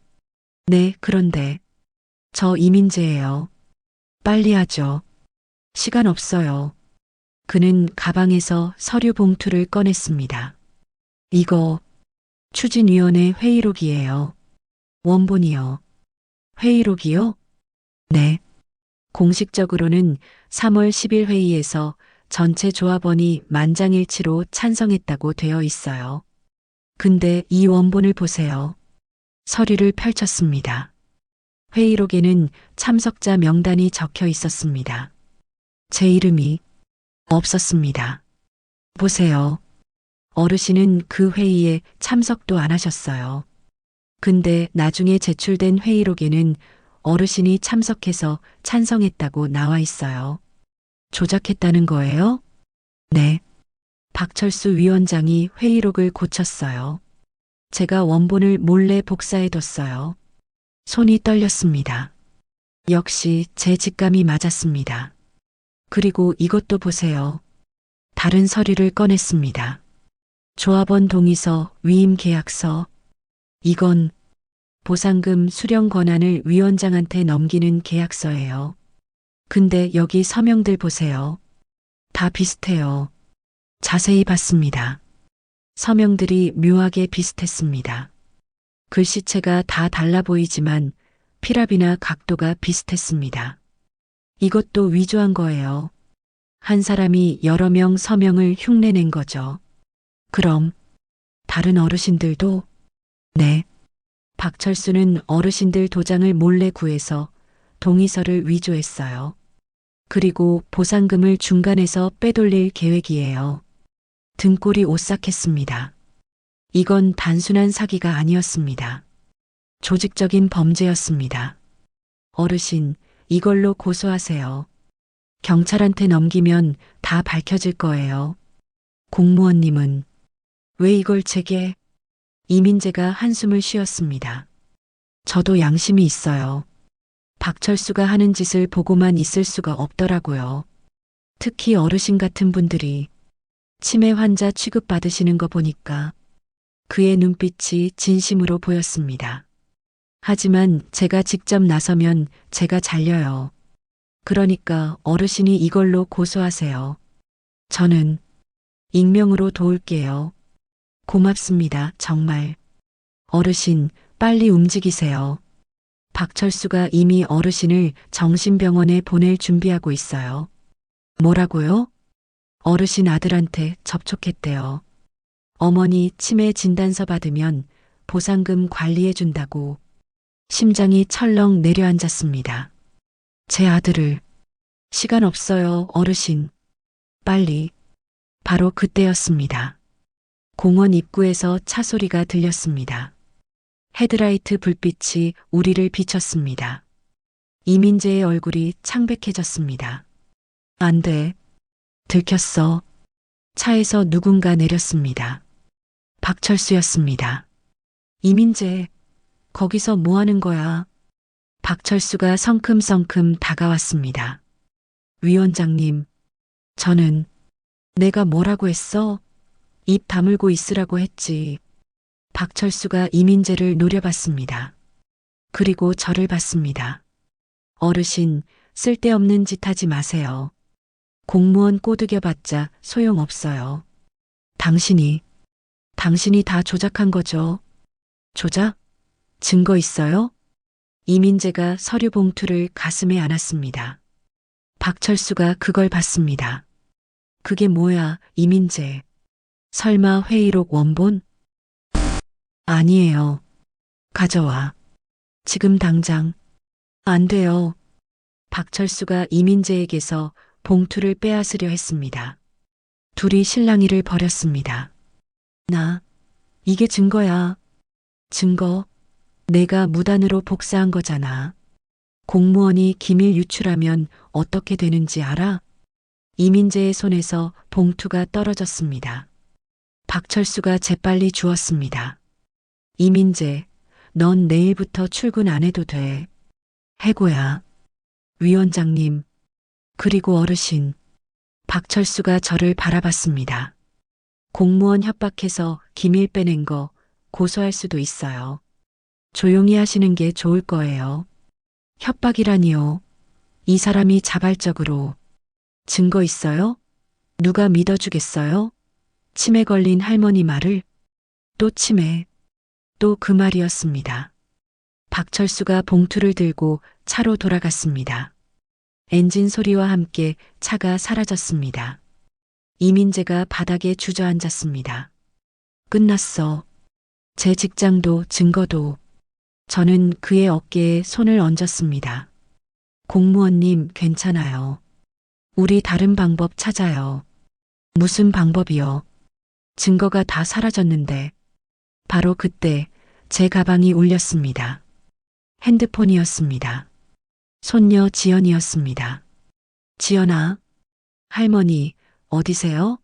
네, 그런데 저 이민재예요. 빨리 하죠. 시간 없어요. 그는 가방에서 서류 봉투를 꺼냈습니다. 이거 추진위원회 회의록이에요. 원본이요. 회의록이요? 네. 공식적으로는 3월 10일 회의에서 전체 조합원이 만장일치로 찬성했다고 되어 있어요. 근데 이 원본을 보세요. 서류를 펼쳤습니다. 회의록에는 참석자 명단이 적혀 있었습니다. 제 이름이 없었습니다. 보세요. 어르신은 그 회의에 참석도 안 하셨어요. 근데 나중에 제출된 회의록에는 어르신이 참석해서 찬성했다고 나와 있어요. 조작했다는 거예요? 네. 박철수 위원장이 회의록을 고쳤어요. 제가 원본을 몰래 복사해뒀어요. 손이 떨렸습니다. 역시 제 직감이 맞았습니다. 그리고 이것도 보세요. 다른 서류를 꺼냈습니다. 조합원 동의서, 위임 계약서. 이건 보상금 수령 권한을 위원장한테 넘기는 계약서예요. 근데 여기 서명들 보세요. 다 비슷해요. 자세히 봤습니다. 서명들이 묘하게 비슷했습니다. 글씨체가 다 달라 보이지만 필압이나 각도가 비슷했습니다. 이것도 위조한 거예요. 한 사람이 여러 명 서명을 흉내낸 거죠. 그럼 다른 어르신들도? 네. 박철수는 어르신들 도장을 몰래 구해서 동의서를 위조했어요. 그리고 보상금을 중간에서 빼돌릴 계획이에요. 등골이 오싹했습니다. 이건 단순한 사기가 아니었습니다. 조직적인 범죄였습니다. 어르신, 이걸로 고소하세요. 경찰한테 넘기면 다 밝혀질 거예요. 공무원님은 왜 이걸 제게? 이민재가 한숨을 쉬었습니다. 저도 양심이 있어요. 박철수가 하는 짓을 보고만 있을 수가 없더라고요. 특히 어르신 같은 분들이 치매 환자 취급받으시는 거 보니까 그의 눈빛이 진심으로 보였습니다. 하지만 제가 직접 나서면 제가 잘려요. 그러니까 어르신이 이걸로 고소하세요. 저는 익명으로 도울게요. 고맙습니다, 정말. 어르신, 빨리 움직이세요. 박철수가 이미 어르신을 정신병원에 보낼 준비하고 있어요. 뭐라고요? 어르신 아들한테 접촉했대요. 어머니 치매 진단서 받으면 보상금 관리해준다고. 심장이 철렁 내려앉았습니다. 제 아들을. 시간 없어요, 어르신. 빨리. 바로 그때였습니다. 공원 입구에서 차 소리가 들렸습니다. 헤드라이트 불빛이 우리를 비췄습니다. 이민재의 얼굴이 창백해졌습니다. 안 돼. 들켰어. 차에서 누군가 내렸습니다. 박철수였습니다. 이민재, 거기서 뭐 하는 거야? 박철수가 성큼성큼 다가왔습니다. 위원장님, 저는 내가 뭐라고 했어? 입 다물고 있으라고 했지. 박철수가 이민재를 노려봤습니다. 그리고 저를 봤습니다. 어르신, 쓸데없는 짓 하지 마세요. 공무원 꼬드겨봤자 소용없어요. 당신이 다 조작한 거죠. 조작? 증거 있어요? 이민재가 서류 봉투를 가슴에 안았습니다. 박철수가 그걸 봤습니다. 그게 뭐야, 이민재. 설마 회의록 원본? 아니에요. 가져와. 지금 당장. 안 돼요. 박철수가 이민재에게서 봉투를 빼앗으려 했습니다. 둘이 실랑이를 벌였습니다. 이게 증거야. 증거? 내가 무단으로 복사한 거잖아. 공무원이 기밀 유출하면 어떻게 되는지 알아? 이민재의 손에서 봉투가 떨어졌습니다. 박철수가 재빨리 주었습니다. 이민재, 넌 내일부터 출근 안 해도 돼. 해고야. 위원장님, 그리고 어르신. 박철수가 저를 바라봤습니다. 공무원 협박해서 기밀 빼낸 거 고소할 수도 있어요. 조용히 하시는 게 좋을 거예요. 협박이라니요. 이 사람이 자발적으로. 증거 있어요? 누가 믿어주겠어요? 치매 걸린 할머니 말을? 또 치매. 또 그 말이었습니다. 박철수가 봉투를 들고 차로 돌아갔습니다. 엔진 소리와 함께 차가 사라졌습니다. 이민재가 바닥에 주저앉았습니다. 끝났어. 제 직장도 증거도. 저는 그의 어깨에 손을 얹었습니다. 공무원님, 괜찮아요. 우리 다른 방법 찾아요. 무슨 방법이요? 증거가 다 사라졌는데. 바로 그때 제 가방이 울렸습니다. 핸드폰이었습니다. 손녀 지연이었습니다. 지연아, 할머니, 어디세요?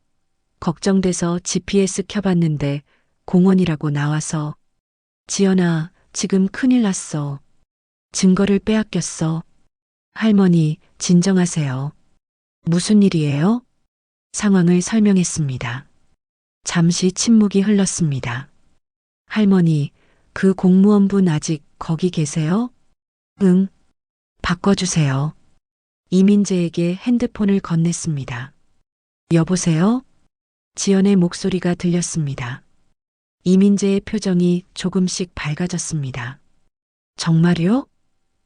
걱정돼서 GPS 켜봤는데 공원이라고 나와서. 지연아, 지금 큰일 났어. 증거를 빼앗겼어. 할머니, 진정하세요. 무슨 일이에요? 상황을 설명했습니다. 잠시 침묵이 흘렀습니다. 할머니, 그 공무원분 아직 거기 계세요? 응. 바꿔주세요. 이민재에게 핸드폰을 건넸습니다. 여보세요? 지연의 목소리가 들렸습니다. 이민재의 표정이 조금씩 밝아졌습니다. 정말요?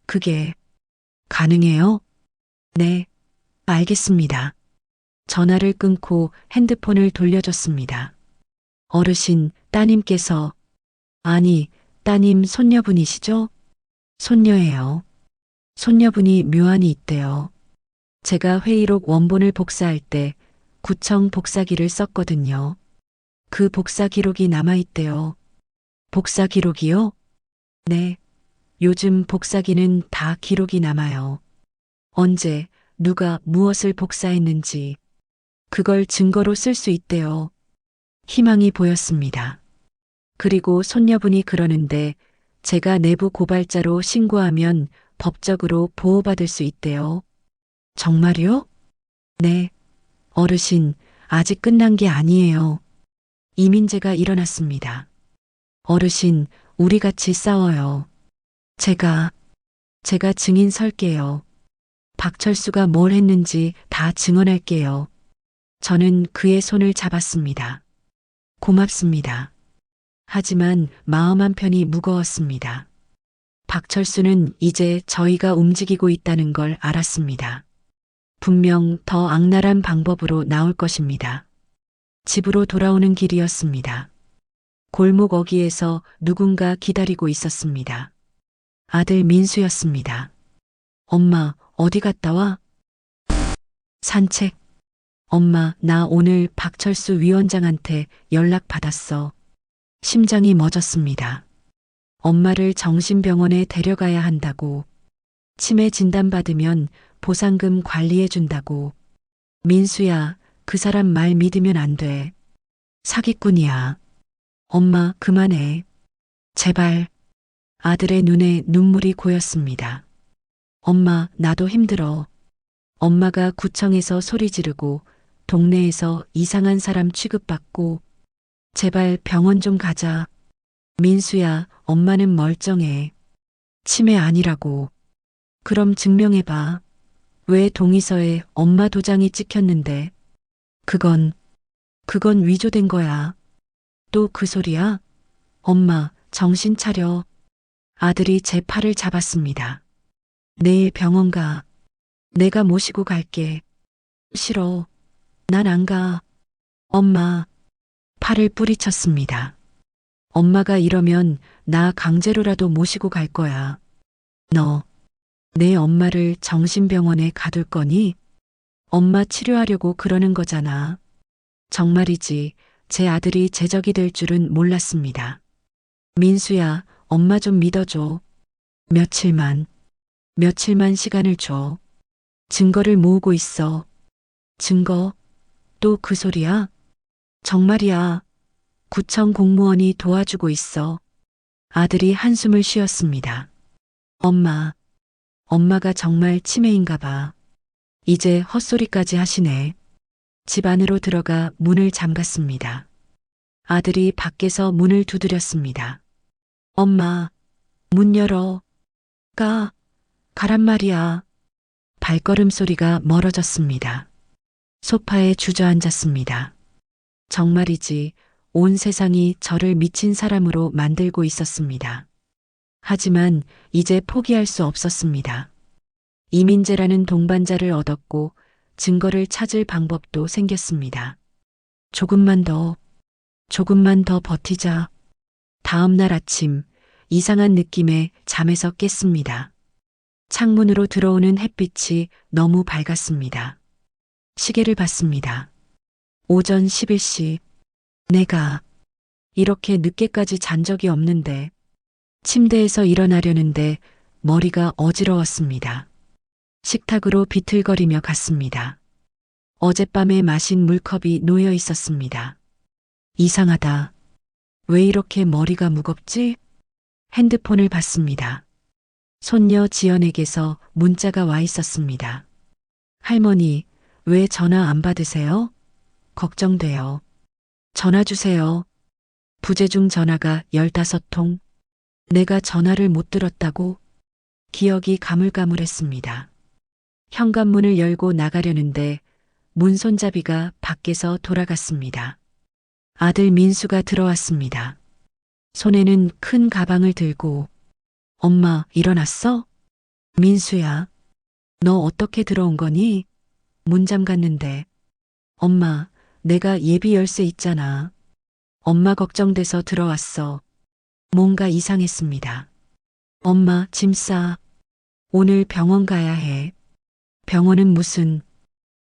그게 가능해요? 네, 알겠습니다. 전화를 끊고 핸드폰을 돌려줬습니다. 어르신, 따님께서, 아니, 따님 손녀분이시죠? 손녀예요. 손녀분이 묘안이 있대요. 제가 회의록 원본을 복사할 때 구청 복사기를 썼거든요. 그 복사 기록이 남아있대요. 복사 기록이요? 네. 요즘 복사기는 다 기록이 남아요. 언제, 누가 무엇을 복사했는지, 그걸 증거로 쓸 수 있대요. 희망이 보였습니다. 그리고 손녀분이 그러는데 제가 내부 고발자로 신고하면 법적으로 보호받을 수 있대요. 정말요? 네. 어르신, 아직 끝난 게 아니에요. 이민재가 일어났습니다. 어르신, 우리 같이 싸워요. 제가 증인 설게요. 박철수가 뭘 했는지 다 증언할게요. 저는 그의 손을 잡았습니다. 고맙습니다. 하지만 마음 한편이 무거웠습니다. 박철수는 이제 저희가 움직이고 있다는 걸 알았습니다. 분명 더 악랄한 방법으로 나올 것입니다. 집으로 돌아오는 길이었습니다. 골목 어귀에서 누군가 기다리고 있었습니다. 아들 민수였습니다. 엄마, 어디 갔다 와? 산책. 엄마, 나 오늘 박철수 위원장한테 연락 받았어. 심장이 멎었습니다. 엄마를 정신병원에 데려가야 한다고. 치매 진단받으면 보상금 관리해준다고. 민수야, 그 사람 말 믿으면 안 돼. 사기꾼이야. 엄마, 그만해. 제발. 아들의 눈에 눈물이 고였습니다. 엄마, 나도 힘들어. 엄마가 구청에서 소리 지르고 동네에서 이상한 사람 취급받고 제발 병원 좀 가자. 민수야, 엄마는 멀쩡해. 치매 아니라고. 그럼 증명해봐. 왜 동의서에 엄마 도장이 찍혔는데? 그건 위조된 거야. 또 그 소리야? 엄마, 정신 차려. 아들이 제 팔을 잡았습니다. 내일 병원 가. 내가 모시고 갈게. 싫어. 난 안 가. 엄마. 팔을 뿌리쳤습니다. 엄마가 이러면 나 강제로라도 모시고 갈 거야. 너, 내 엄마를 정신병원에 가둘 거니? 엄마 치료하려고 그러는 거잖아. 정말이지, 제 아들이 제적이 될 줄은 몰랐습니다. 민수야, 엄마 좀 믿어줘. 며칠만 시간을 줘. 증거를 모으고 있어. 증거? 또 그 소리야? 정말이야. 구청 공무원이 도와주고 있어. 아들이 한숨을 쉬었습니다. 엄마가 정말 치매인가 봐. 이제 헛소리까지 하시네. 집 안으로 들어가 문을 잠갔습니다. 아들이 밖에서 문을 두드렸습니다. 엄마, 문 열어. 가란 말이야. 발걸음 소리가 멀어졌습니다. 소파에 주저앉았습니다. 정말이지, 온 세상이 저를 미친 사람으로 만들고 있었습니다. 하지만 이제 포기할 수 없었습니다. 이민재라는 동반자를 얻었고 증거를 찾을 방법도 생겼습니다. 조금만 더 버티자. 다음 날 아침, 이상한 느낌에 잠에서 깼습니다. 창문으로 들어오는 햇빛이 너무 밝았습니다. 시계를 봤습니다. 오전 11시. 내가 이렇게 늦게까지 잔 적이 없는데 침대에서 일어나려는데 머리가 어지러웠습니다. 식탁으로 비틀거리며 갔습니다. 어젯밤에 마신 물컵이 놓여 있었습니다. 이상하다. 왜 이렇게 머리가 무겁지? 핸드폰을 봤습니다. 손녀 지연에게서 문자가 와 있었습니다. 할머니, 왜 전화 안 받으세요? 걱정돼요. 전화 주세요. 부재중 전화가 15통. 내가 전화를 못 들었다고? 기억이 가물가물했습니다. 현관문을 열고 나가려는데 문 손잡이가 밖에서 돌아갔습니다. 아들 민수가 들어왔습니다. 손에는 큰 가방을 들고 엄마, 일어났어? 민수야, 너 어떻게 들어온 거니? 문 잠갔는데. 엄마, 내가 예비 열쇠 있잖아. 엄마 걱정돼서 들어왔어. 뭔가 이상했습니다. 엄마, 짐 싸. 오늘 병원 가야 해. 병원은 무슨,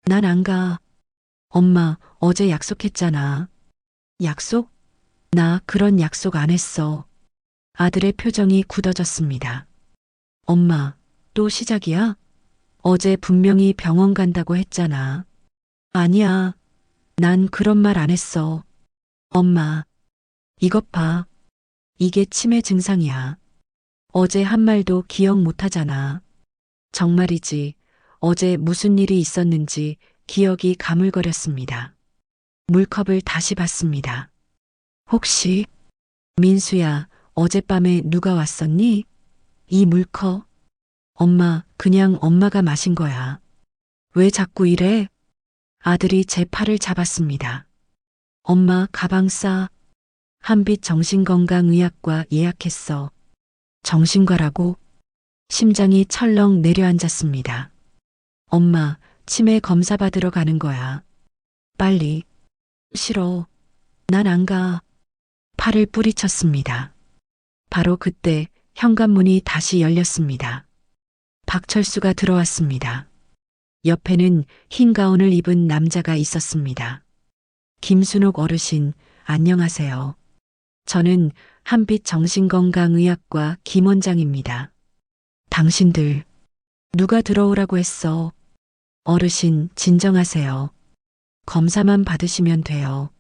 난 안 가. 엄마, 어제 약속했잖아. 약속? 나 그런 약속 안 했어. 아들의 표정이 굳어졌습니다. 엄마, 또 시작이야? 어제 분명히 병원 간다고 했잖아. 아니야. 난 그런 말 안 했어. 엄마, 이것 봐. 이게 치매 증상이야. 어제 한 말도 기억 못 하잖아. 정말이지. 어제 무슨 일이 있었는지 기억이 가물거렸습니다. 물컵을 다시 봤습니다. 혹시, 민수야, 어젯밤에 누가 왔었니? 이 물컵? 엄마, 그냥 엄마가 마신 거야. 왜 자꾸 이래? 아들이 제 팔을 잡았습니다. 엄마, 가방 싸. 한빛 정신건강의학과 예약했어. 정신과라고? 심장이 철렁 내려앉았습니다. 엄마, 치매 검사 받으러 가는 거야. 빨리. 싫어. 난 안 가. 팔을 뿌리쳤습니다. 바로 그때 현관문이 다시 열렸습니다. 박철수가 들어왔습니다. 옆에는 흰 가운을 입은 남자가 있었습니다. 김순옥 어르신, 안녕하세요. 저는 한빛 정신건강의학과 김 원장입니다. 당신들, 누가 들어오라고 했어? 어르신, 진정하세요. 검사만 받으시면 돼요.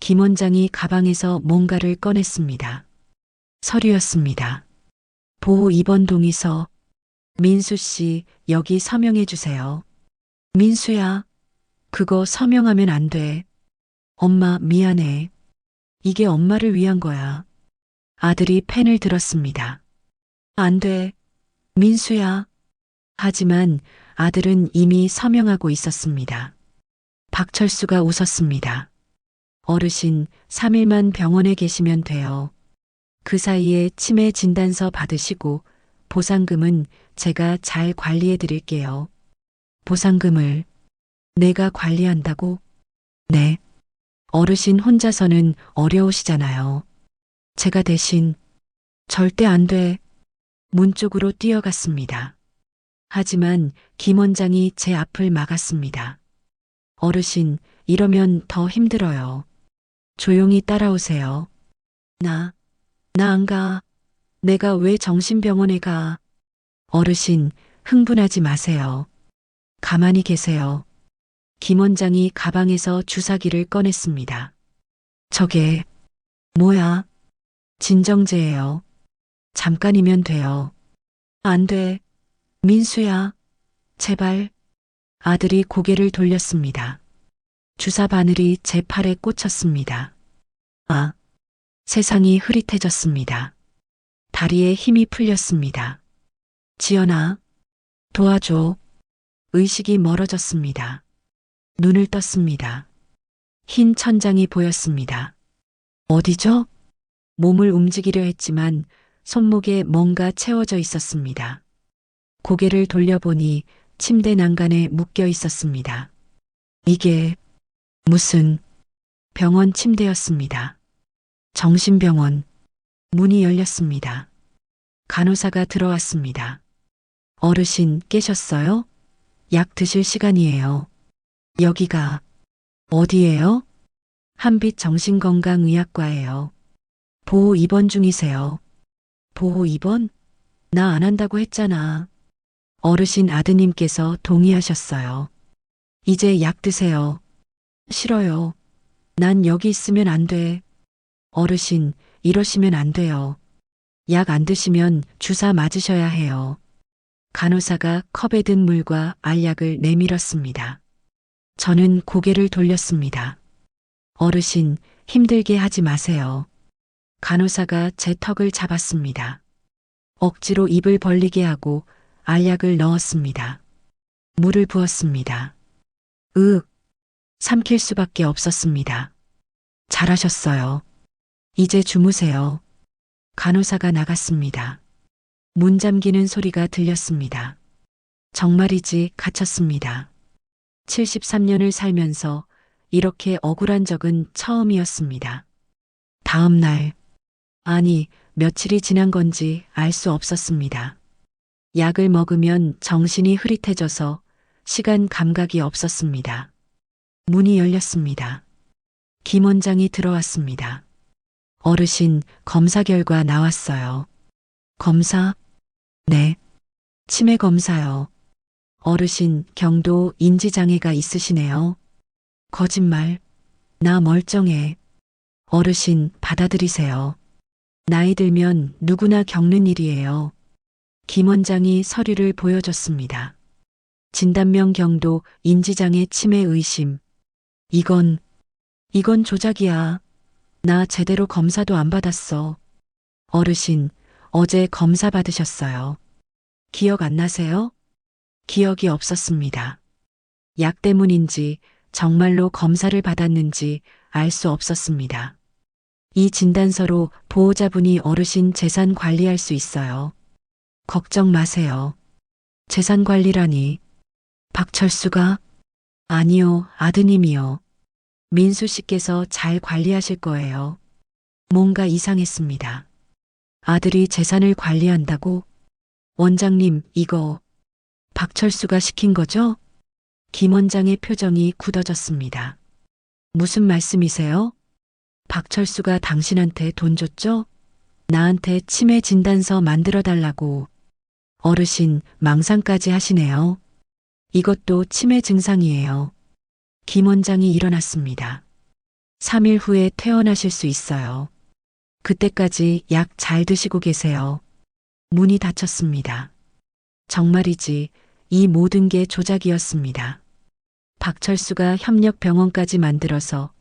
김 원장이 가방에서 뭔가를 꺼냈습니다. 서류였습니다. 보호 입원 동의서. 민수 씨, 여기 서명해 주세요. 민수야, 그거 서명하면 안 돼. 엄마, 미안해. 이게 엄마를 위한 거야. 아들이 펜을 들었습니다. 안 돼. 민수야. 하지만 아들은 이미 서명하고 있었습니다. 박철수가 웃었습니다. 어르신, 3일만 병원에 계시면 돼요. 그 사이에 치매 진단서 받으시고 보상금은 제가 잘 관리해 드릴게요. 보상금을 내가 관리한다고? 네. 어르신 혼자서는 어려우시잖아요. 제가 대신. 절대 안 돼. 문 쪽으로 뛰어갔습니다. 하지만 김 원장이 제 앞을 막았습니다. 어르신, 이러면 더 힘들어요. 조용히 따라오세요. 나 안 가. 내가 왜 정신병원에 가? 어르신, 흥분하지 마세요. 가만히 계세요. 김 원장이 가방에서 주사기를 꺼냈습니다. 저게, 뭐야? 진정제예요. 잠깐이면 돼요. 안 돼. 민수야, 제발. 아들이 고개를 돌렸습니다. 주사 바늘이 제 팔에 꽂혔습니다. 아, 세상이 흐릿해졌습니다. 다리에 힘이 풀렸습니다. 지연아, 도와줘. 의식이 멀어졌습니다. 눈을 떴습니다. 흰 천장이 보였습니다. 어디죠? 몸을 움직이려 했지만 손목에 뭔가 채워져 있었습니다. 고개를 돌려보니 침대 난간에 묶여 있었습니다. 이게 무슨 병원 침대였습니다. 정신병원. 문이 열렸습니다. 간호사가 들어왔습니다. 어르신 깨셨어요? 약 드실 시간이에요. 여기가 어디예요? 한빛 정신건강의학과예요. 보호 입원 중이세요. 보호 입원? 나 안 한다고 했잖아. 어르신 아드님께서 동의하셨어요. 이제 약 드세요. 싫어요. 난 여기 있으면 안 돼. 어르신, 이러시면 안 돼요. 약 안 드시면 주사 맞으셔야 해요. 간호사가 컵에 든 물과 알약을 내밀었습니다. 저는 고개를 돌렸습니다. 어르신, 힘들게 하지 마세요. 간호사가 제 턱을 잡았습니다. 억지로 입을 벌리게 하고 알약을 넣었습니다. 물을 부었습니다. 삼킬 수밖에 없었습니다. 잘하셨어요. 이제 주무세요. 간호사가 나갔습니다. 문 잠기는 소리가 들렸습니다. 정말이지 갇혔습니다. 73년을 살면서 이렇게 억울한 적은 처음이었습니다. 다음 날, 아니, 며칠이 지난 건지 알 수 없었습니다. 약을 먹으면 정신이 흐릿해져서 시간 감각이 없었습니다. 문이 열렸습니다. 김 원장이 들어왔습니다. 어르신, 검사 결과 나왔어요. 검사? 네. 치매 검사요. 어르신, 경도 인지장애가 있으시네요. 거짓말. 나 멀쩡해. 어르신, 받아들이세요. 나이 들면 누구나 겪는 일이에요. 김 원장이 서류를 보여줬습니다. 진단명 경도 인지장애 치매 의심. 이건 조작이야. 나 제대로 검사도 안 받았어. 어르신, 어제 검사 받으셨어요. 기억 안 나세요? 기억이 없었습니다. 약 때문인지 정말로 검사를 받았는지 알 수 없었습니다. 이 진단서로 보호자분이 어르신 재산 관리할 수 있어요. 걱정 마세요. 재산 관리라니. 박철수가? 아니요, 아드님이요. 민수 씨께서 잘 관리하실 거예요. 뭔가 이상했습니다. 아들이 재산을 관리한다고? 원장님, 이거 박철수가 시킨 거죠? 김 원장의 표정이 굳어졌습니다. 무슨 말씀이세요? 박철수가 당신한테 돈 줬죠? 나한테 치매 진단서 만들어 달라고. 어르신, 망상까지 하시네요. 이것도 치매 증상이에요. 김 원장이 일어났습니다. 3일 후에 퇴원하실 수 있어요. 그때까지 약 잘 드시고 계세요. 문이 닫혔습니다. 정말이지, 이 모든 게 조작이었습니다. 박철수가 협력병원까지 만들어서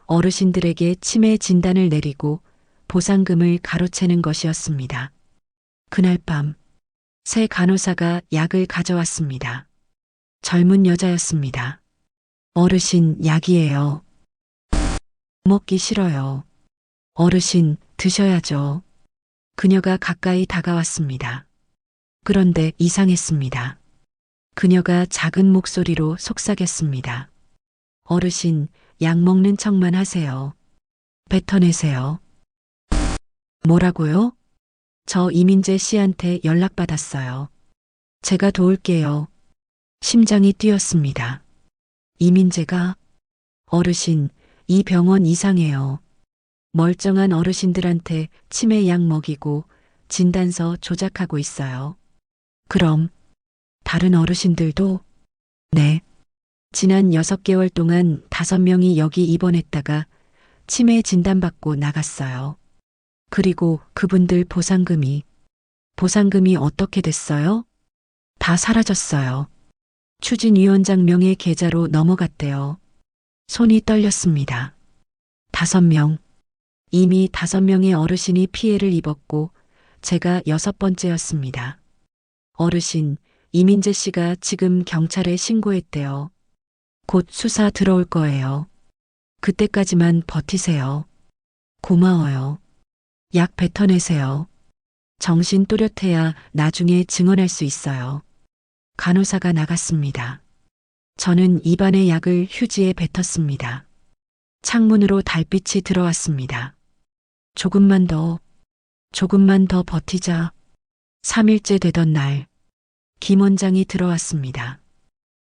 어르신들에게 치매 진단을 내리고 보상금을 가로채는 것이었습니다. 그날 밤, 새 간호사가 약을 가져왔습니다. 젊은 여자였습니다. 어르신, 약이에요. 먹기 싫어요. 어르신, 드셔야죠. 그녀가 가까이 다가왔습니다. 그런데 이상했습니다. 그녀가 작은 목소리로 속삭였습니다. 어르신, 약 먹는 척만 하세요. 뱉어내세요. 뭐라고요? 저 이민재 씨한테 연락받았어요. 제가 도울게요. 심장이 뛰었습니다. 이민재가? 어르신, 이 병원 이상해요. 멀쩡한 어르신들한테 치매 약 먹이고 진단서 조작하고 있어요. 그럼 다른 어르신들도? 네. 지난 6개월 동안 5명이 여기 입원했다가 치매 진단받고 나갔어요. 그리고 그분들 보상금이 어떻게 됐어요? 다 사라졌어요. 추진위원장 명의 계좌로 넘어갔대요. 손이 떨렸습니다. 5명. 이미 5명의 어르신이 피해를 입었고 제가 6번째였습니다. 어르신, 이민재 씨가 지금 경찰에 신고했대요. 곧 수사 들어올 거예요. 그때까지만 버티세요. 고마워요. 약 뱉어내세요. 정신 또렷해야 나중에 증언할 수 있어요. 간호사가 나갔습니다. 저는 입안의 약을 휴지에 뱉었습니다. 창문으로 달빛이 들어왔습니다. 조금만 더 버티자. 3일째 되던 날, 김 원장이 들어왔습니다.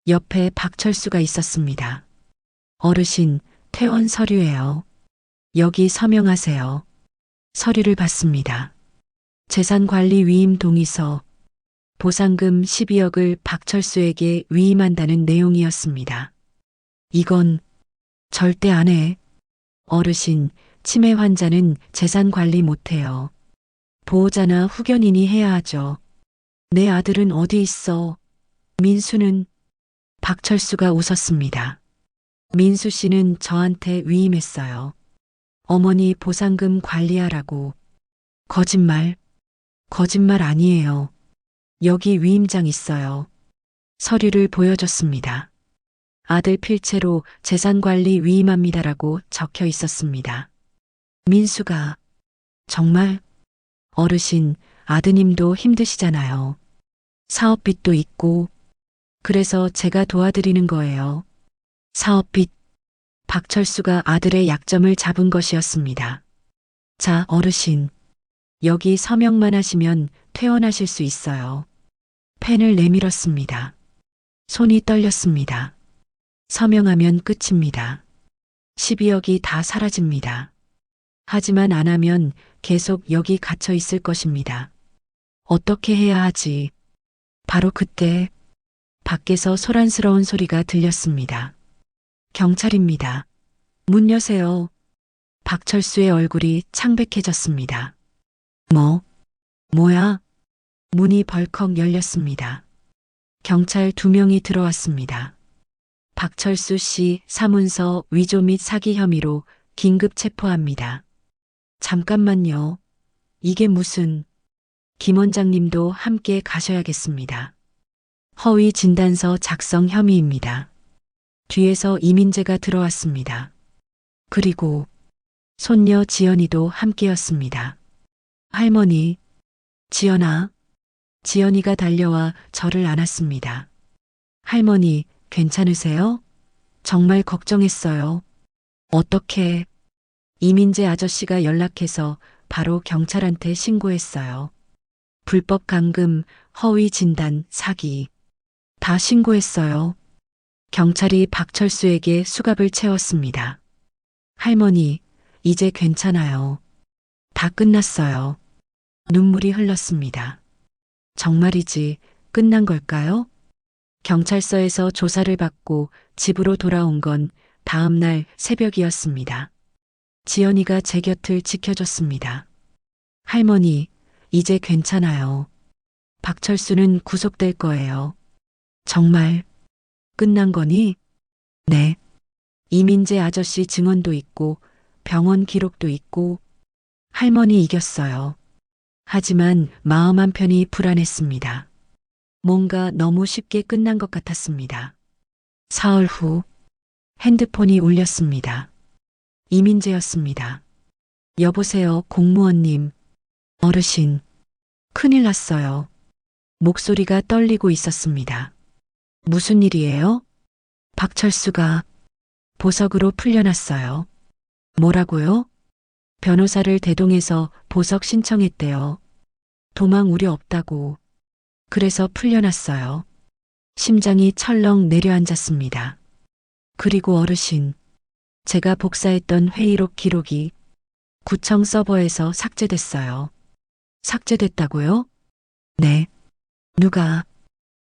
옆에 박철수가 있었습니다. 어르신, 퇴원 서류예요. 여기 서명하세요. 서류를 받습니다. 재산관리 위임 동의서, 보상금 12억을 박철수에게 위임한다는 내용이었습니다. 이건 절대 안 해. 어르신, 치매 환자는 재산 관리 못해요. 보호자나 후견인이 해야 하죠. 내 아들은 어디 있어? 민수는? 박철수가 웃었습니다. 민수 씨는 저한테 위임했어요. 어머니 보상금 관리하라고. 거짓말 아니에요. 여기 위임장 있어요. 서류를 보여줬습니다. 아들 필체로 재산관리 위임합니다라고 적혀 있었습니다. 민수가 정말? 어르신, 아드님도 힘드시잖아요. 사업빚도 있고. 그래서 제가 도와드리는 거예요. 사업빚 박철수가 아들의 약점을 잡은 것이었습니다. 자, 어르신. 여기 서명만 하시면 퇴원하실 수 있어요. 펜을 내밀었습니다. 손이 떨렸습니다. 서명하면 끝입니다. 12억이 다 사라집니다. 하지만 안 하면 계속 여기 갇혀 있을 것입니다. 어떻게 해야 하지? 바로 그때 밖에서 소란스러운 소리가 들렸습니다. 경찰입니다. 문 여세요. 박철수의 얼굴이 창백해졌습니다. 뭐야? 문이 벌컥 열렸습니다. 경찰 2명이 들어왔습니다. 박철수 씨 사문서 위조 및 사기 혐의로 긴급 체포합니다. 잠깐만요. 이게 무슨... 김 원장님도 함께 가셔야겠습니다. 허위 진단서 작성 혐의입니다. 뒤에서 이민재가 들어왔습니다. 그리고 손녀 지연이도 함께였습니다. 할머니, 지연아. 지연이가 달려와 저를 안았습니다. 할머니, 괜찮으세요? 정말 걱정했어요. 어떻게? 이민재 아저씨가 연락해서 바로 경찰한테 신고했어요. 불법 감금, 허위 진단, 사기. 다 신고했어요. 경찰이 박철수에게 수갑을 채웠습니다. 할머니, 이제 괜찮아요. 다 끝났어요. 눈물이 흘렀습니다. 정말이지 끝난 걸까요? 경찰서에서 조사를 받고 집으로 돌아온 건 다음 날 새벽이었습니다. 지연이가 제 곁을 지켜줬습니다. 할머니, 이제 괜찮아요. 박철수는 구속될 거예요. 정말 끝난 거니? 네. 이민재 아저씨 증언도 있고 병원 기록도 있고 할머니 이겼어요. 하지만 마음 한편이 불안했습니다. 뭔가 너무 쉽게 끝난 것 같았습니다. 사흘 후 핸드폰이 울렸습니다. 이민재였습니다. 여보세요, 공무원님. 어르신, 큰일 났어요. 목소리가 떨리고 있었습니다. 무슨 일이에요? 박철수가 보석으로 풀려났어요. 뭐라고요? 변호사를 대동해서 보석 신청했대요. 도망 우려 없다고. 그래서 풀려났어요. 심장이 철렁 내려앉았습니다. 그리고 어르신, 제가 복사했던 회의록 기록이 구청 서버에서 삭제됐어요. 삭제됐다고요? 네.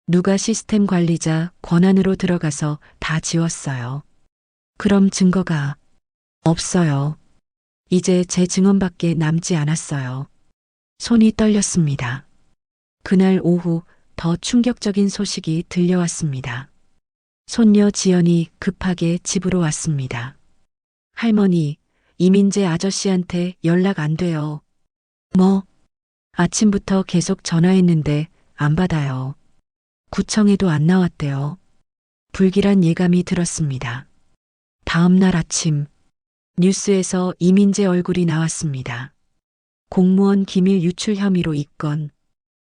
누가 시스템 관리자 권한으로 들어가서 다 지웠어요. 그럼 증거가 없어요. 이제 제 증언밖에 남지 않았어요. 손이 떨렸습니다. 그날 오후 더 충격적인 소식이 들려왔습니다. 손녀 지연이 급하게 집으로 왔습니다. 할머니, 이민재 아저씨한테 연락 안 돼요. 뭐? 아침부터 계속 전화했는데 안 받아요. 구청에도 안 나왔대요. 불길한 예감이 들었습니다. 다음 날 아침 뉴스에서 이민재 얼굴이 나왔습니다. 공무원 기밀 유출 혐의로 입건.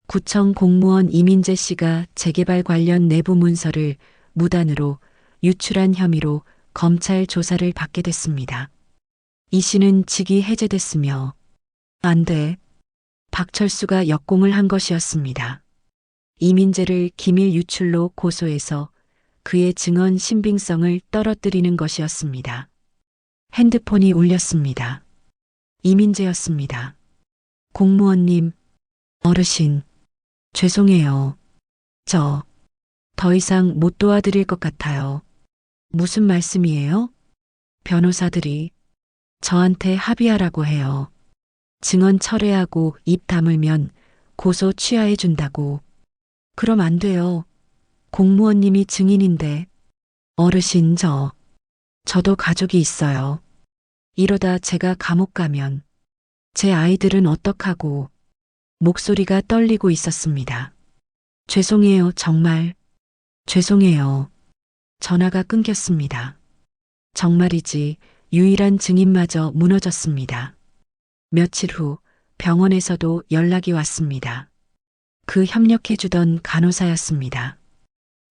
구청 공무원 이민재 씨가 재개발 관련 내부 문서를 무단으로 유출한 혐의로 검찰 조사를 받게 됐습니다. 이 씨는 직위 해제됐으며 안 돼. 박철수가 역공을 한 것이었습니다. 이민재를 기밀 유출로 고소해서 그의 증언 신빙성을 떨어뜨리는 것이었습니다. 핸드폰이 울렸습니다. 이민재였습니다. 공무원님, 어르신, 죄송해요. 더 이상 못 도와드릴 것 같아요. 무슨 말씀이에요? 변호사들이 저한테 합의하라고 해요. 증언 철회하고 입 다물면 고소 취하해 준다고. 그럼 안 돼요. 공무원님이 증인인데. 어르신, 저도 가족이 있어요. 이러다 제가 감옥 가면 제 아이들은 어떡하고. 목소리가 떨리고 있었습니다. 죄송해요, 정말. 죄송해요. 전화가 끊겼습니다. 정말이지 유일한 증인마저 무너졌습니다. 며칠 후 병원에서도 연락이 왔습니다. 그 협력해주던 간호사였습니다.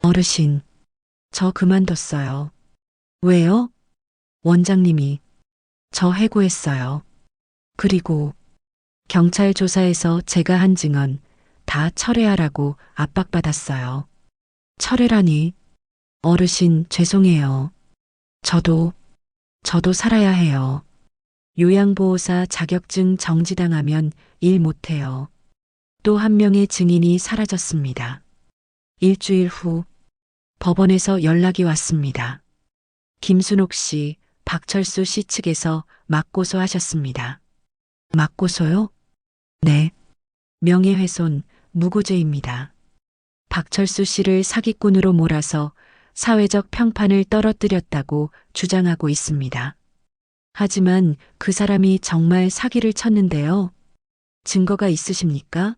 어르신, 저 그만뒀어요. 왜요? 원장님이 저 해고했어요. 그리고 경찰 조사에서 제가 한 증언 다 철회하라고 압박받았어요. 철회라니. 어르신 죄송해요. 저도 살아야 해요. 요양보호사 자격증 정지당하면 일 못해요. 또 한 명의 증인이 사라졌습니다. 일주일 후 법원에서 연락이 왔습니다. 김순옥 씨, 박철수 씨 측에서 맞고소하셨습니다. 맞고소요? 네. 명예훼손, 무고죄입니다. 박철수 씨를 사기꾼으로 몰아서 사회적 평판을 떨어뜨렸다고 주장하고 있습니다. 하지만 그 사람이 정말 사기를 쳤는데요. 증거가 있으십니까?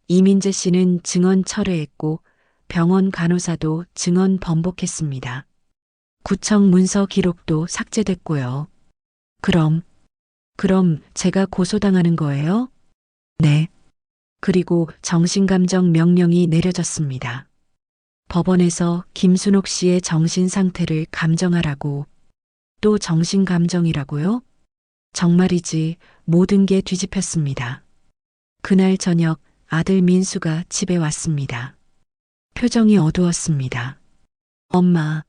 이민재 씨는 증언 철회했고 병원 간호사도 증언 번복했습니다. 구청 문서 기록도 삭제됐고요. 그럼 제가 고소당하는 거예요? 네. 그리고 정신감정 명령이 내려졌습니다. 법원에서 김순옥 씨의 정신 상태를 감정하라고. 또 정신감정이라고요? 정말이지 모든 게 뒤집혔습니다. 그날 저녁 아들 민수가 집에 왔습니다. 표정이 어두웠습니다. 엄마,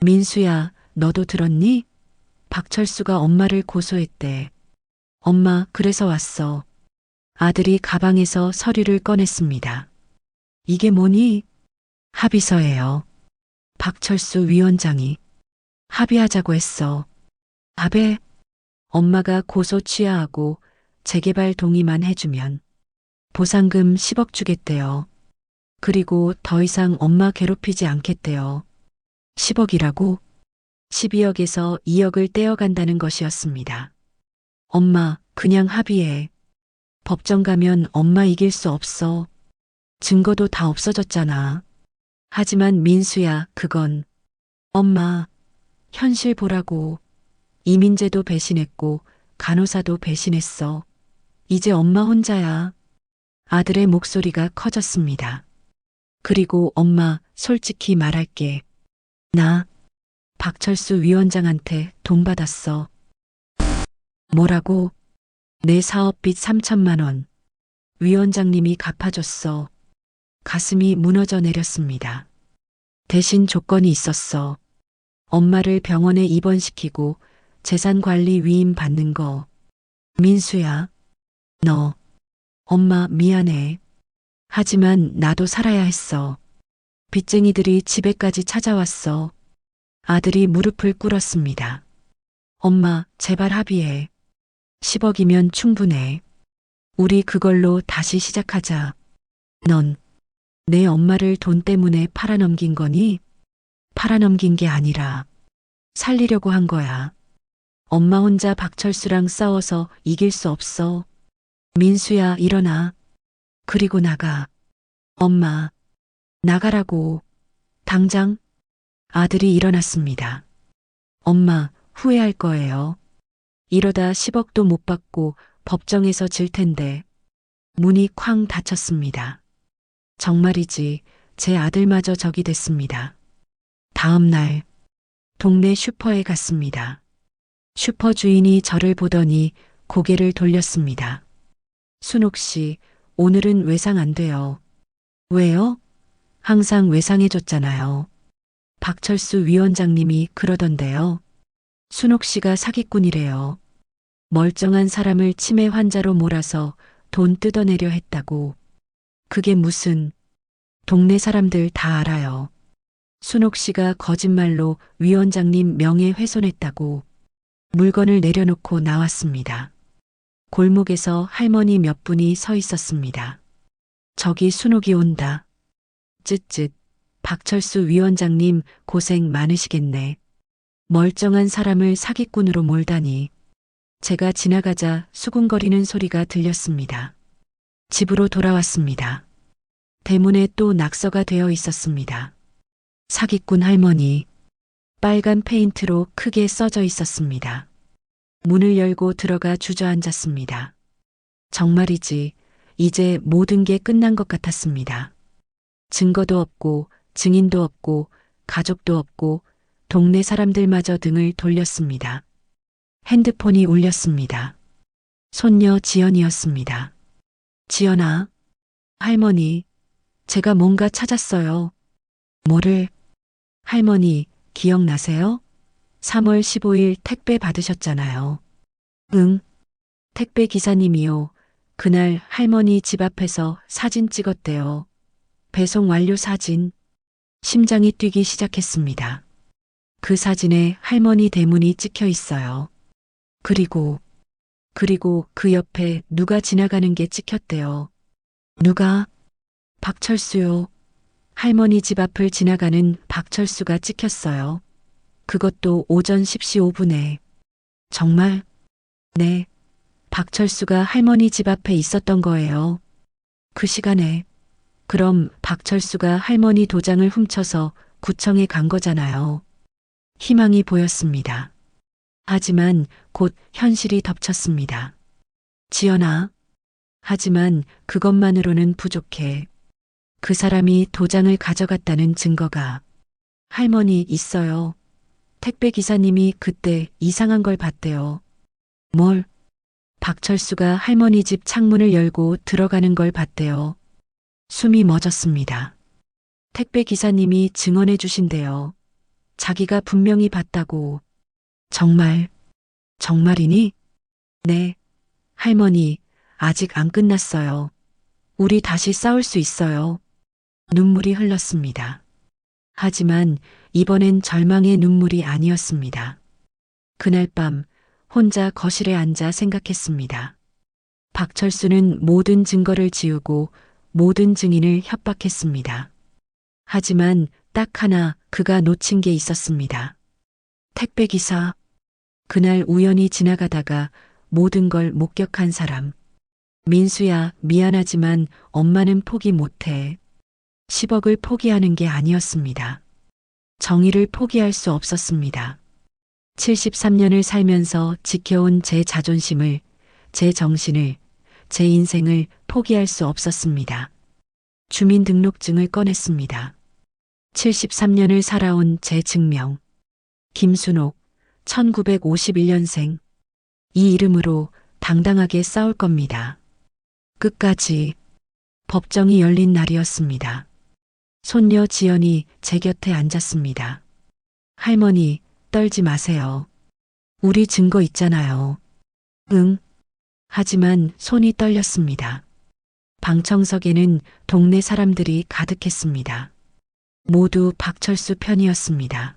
민수야, 너도 들었니? 박철수가 엄마를 고소했대. 엄마, 그래서 왔어. 아들이 가방에서 서류를 꺼냈습니다. 이게 뭐니? 합의서예요. 박철수 위원장이 합의하자고 했어. 합의? 엄마가 고소 취하하고 재개발 동의만 해주면 보상금 10억 주겠대요. 그리고 더 이상 엄마 괴롭히지 않겠대요. 10억이라고? 12억에서 2억을 떼어간다는 것이었습니다. 엄마, 그냥 합의해. 법정 가면 엄마 이길 수 없어. 증거도 다 없어졌잖아. 하지만 민수야, 그건. 엄마, 현실 보라고. 이민재도 배신했고 간호사도 배신했어. 이제 엄마 혼자야. 아들의 목소리가 커졌습니다. 그리고 엄마, 솔직히 말할게. 나 박철수 위원장한테 돈 받았어. 뭐라고? 내 사업빚 3천만 원. 위원장님이 갚아줬어. 가슴이 무너져 내렸습니다. 대신 조건이 있었어. 엄마를 병원에 입원시키고 재산관리 위임 받는 거. 민수야, 너. 엄마 미안해. 하지만 나도 살아야 했어. 빚쟁이들이 집에까지 찾아왔어. 아들이 무릎을 꿇었습니다. 엄마, 제발 합의해. 10억이면 충분해. 우리 그걸로 다시 시작하자. 넌 내 엄마를 돈 때문에 팔아넘긴 거니? 팔아넘긴 게 아니라 살리려고 한 거야. 엄마 혼자 박철수랑 싸워서 이길 수 없어. 민수야, 일어나. 그리고 나가. 엄마, 나가라고. 당장. 아들이 일어났습니다. 엄마, 후회할 거예요. 이러다 10억도 못 받고 법정에서 질 텐데. 문이 쾅 닫혔습니다. 정말이지 제 아들마저 적이 됐습니다. 다음 날 동네 슈퍼에 갔습니다. 슈퍼 주인이 저를 보더니 고개를 돌렸습니다. 순옥 씨, 오늘은 외상 안 돼요. 왜요? 항상 외상해줬잖아요. 박철수 위원장님이 그러던데요. 순옥 씨가 사기꾼이래요. 멀쩡한 사람을 치매 환자로 몰아서 돈 뜯어내려 했다고. 그게 무슨, 동네 사람들 다 알아요. 순옥 씨가 거짓말로 위원장님 명예훼손했다고. 물건을 내려놓고 나왔습니다. 골목에서 할머니 몇 분이 서 있었습니다. 저기 순옥이 온다. 쯧쯧, 박철수 위원장님 고생 많으시겠네. 멀쩡한 사람을 사기꾼으로 몰다니. 제가 지나가자 수군거리는 소리가 들렸습니다. 집으로 돌아왔습니다. 대문에 또 낙서가 되어 있었습니다. 사기꾼 할머니. 빨간 페인트로 크게 써져 있었습니다. 문을 열고 들어가 주저앉았습니다. 정말이지 이제 모든 게 끝난 것 같았습니다. 증거도 없고 증인도 없고 가족도 없고 동네 사람들마저 등을 돌렸습니다. 핸드폰이 울렸습니다. 손녀 지연이었습니다. 지연아, 할머니, 제가 뭔가 찾았어요. 뭐를? 할머니, 기억나세요? 3월 15일 택배 받으셨잖아요. 응. 택배 기사님이요. 그날 할머니 집 앞에서 사진 찍었대요. 배송 완료 사진. 심장이 뛰기 시작했습니다. 그 사진에 할머니 대문이 찍혀 있어요. 그리고 그 옆에 누가 지나가는 게 찍혔대요. 누가? 박철수요. 할머니 집 앞을 지나가는 박철수가 찍혔어요. 그것도 오전 10시 5분에. 정말? 네. 박철수가 할머니 집 앞에 있었던 거예요. 그 시간에. 그럼 박철수가 할머니 도장을 훔쳐서 구청에 간 거잖아요. 희망이 보였습니다. 하지만 곧 현실이 덮쳤습니다. 지연아. 하지만 그것만으로는 부족해. 그 사람이 도장을 가져갔다는 증거가. 할머니 있어요. 택배 기사님이 그때 이상한 걸 봤대요. 뭘? 박철수가 할머니 집 창문을 열고 들어가는 걸 봤대요. 숨이 멎었습니다. 택배 기사님이 증언해 주신대요. 자기가 분명히 봤다고. 정말, 정말이니? 네. 할머니, 아직 안 끝났어요. 우리 다시 싸울 수 있어요. 눈물이 흘렀습니다. 하지만 이번엔 절망의 눈물이 아니었습니다. 그날 밤 혼자 거실에 앉아 생각했습니다. 박철수는 모든 증거를 지우고 모든 증인을 협박했습니다. 하지만 딱 하나 그가 놓친 게 있었습니다. 택배기사. 그날 우연히 지나가다가 모든 걸 목격한 사람. 민수야, 미안하지만 엄마는 포기 못해. 10억을 포기하는 게 아니었습니다. 정의를 포기할 수 없었습니다. 73년을 살면서 지켜온 제 자존심을, 제 정신을, 제 인생을 포기할 수 없었습니다. 주민등록증을 꺼냈습니다. 73년을 살아온 제 증명. 김순옥, 1951년생. 이 이름으로 당당하게 싸울 겁니다. 끝까지. 법정이 열린 날이었습니다. 손녀 지연이 제 곁에 앉았습니다. 할머니, 떨지 마세요. 우리 증거 있잖아요. 응. 하지만 손이 떨렸습니다. 방청석에는 동네 사람들이 가득했습니다. 모두 박철수 편이었습니다.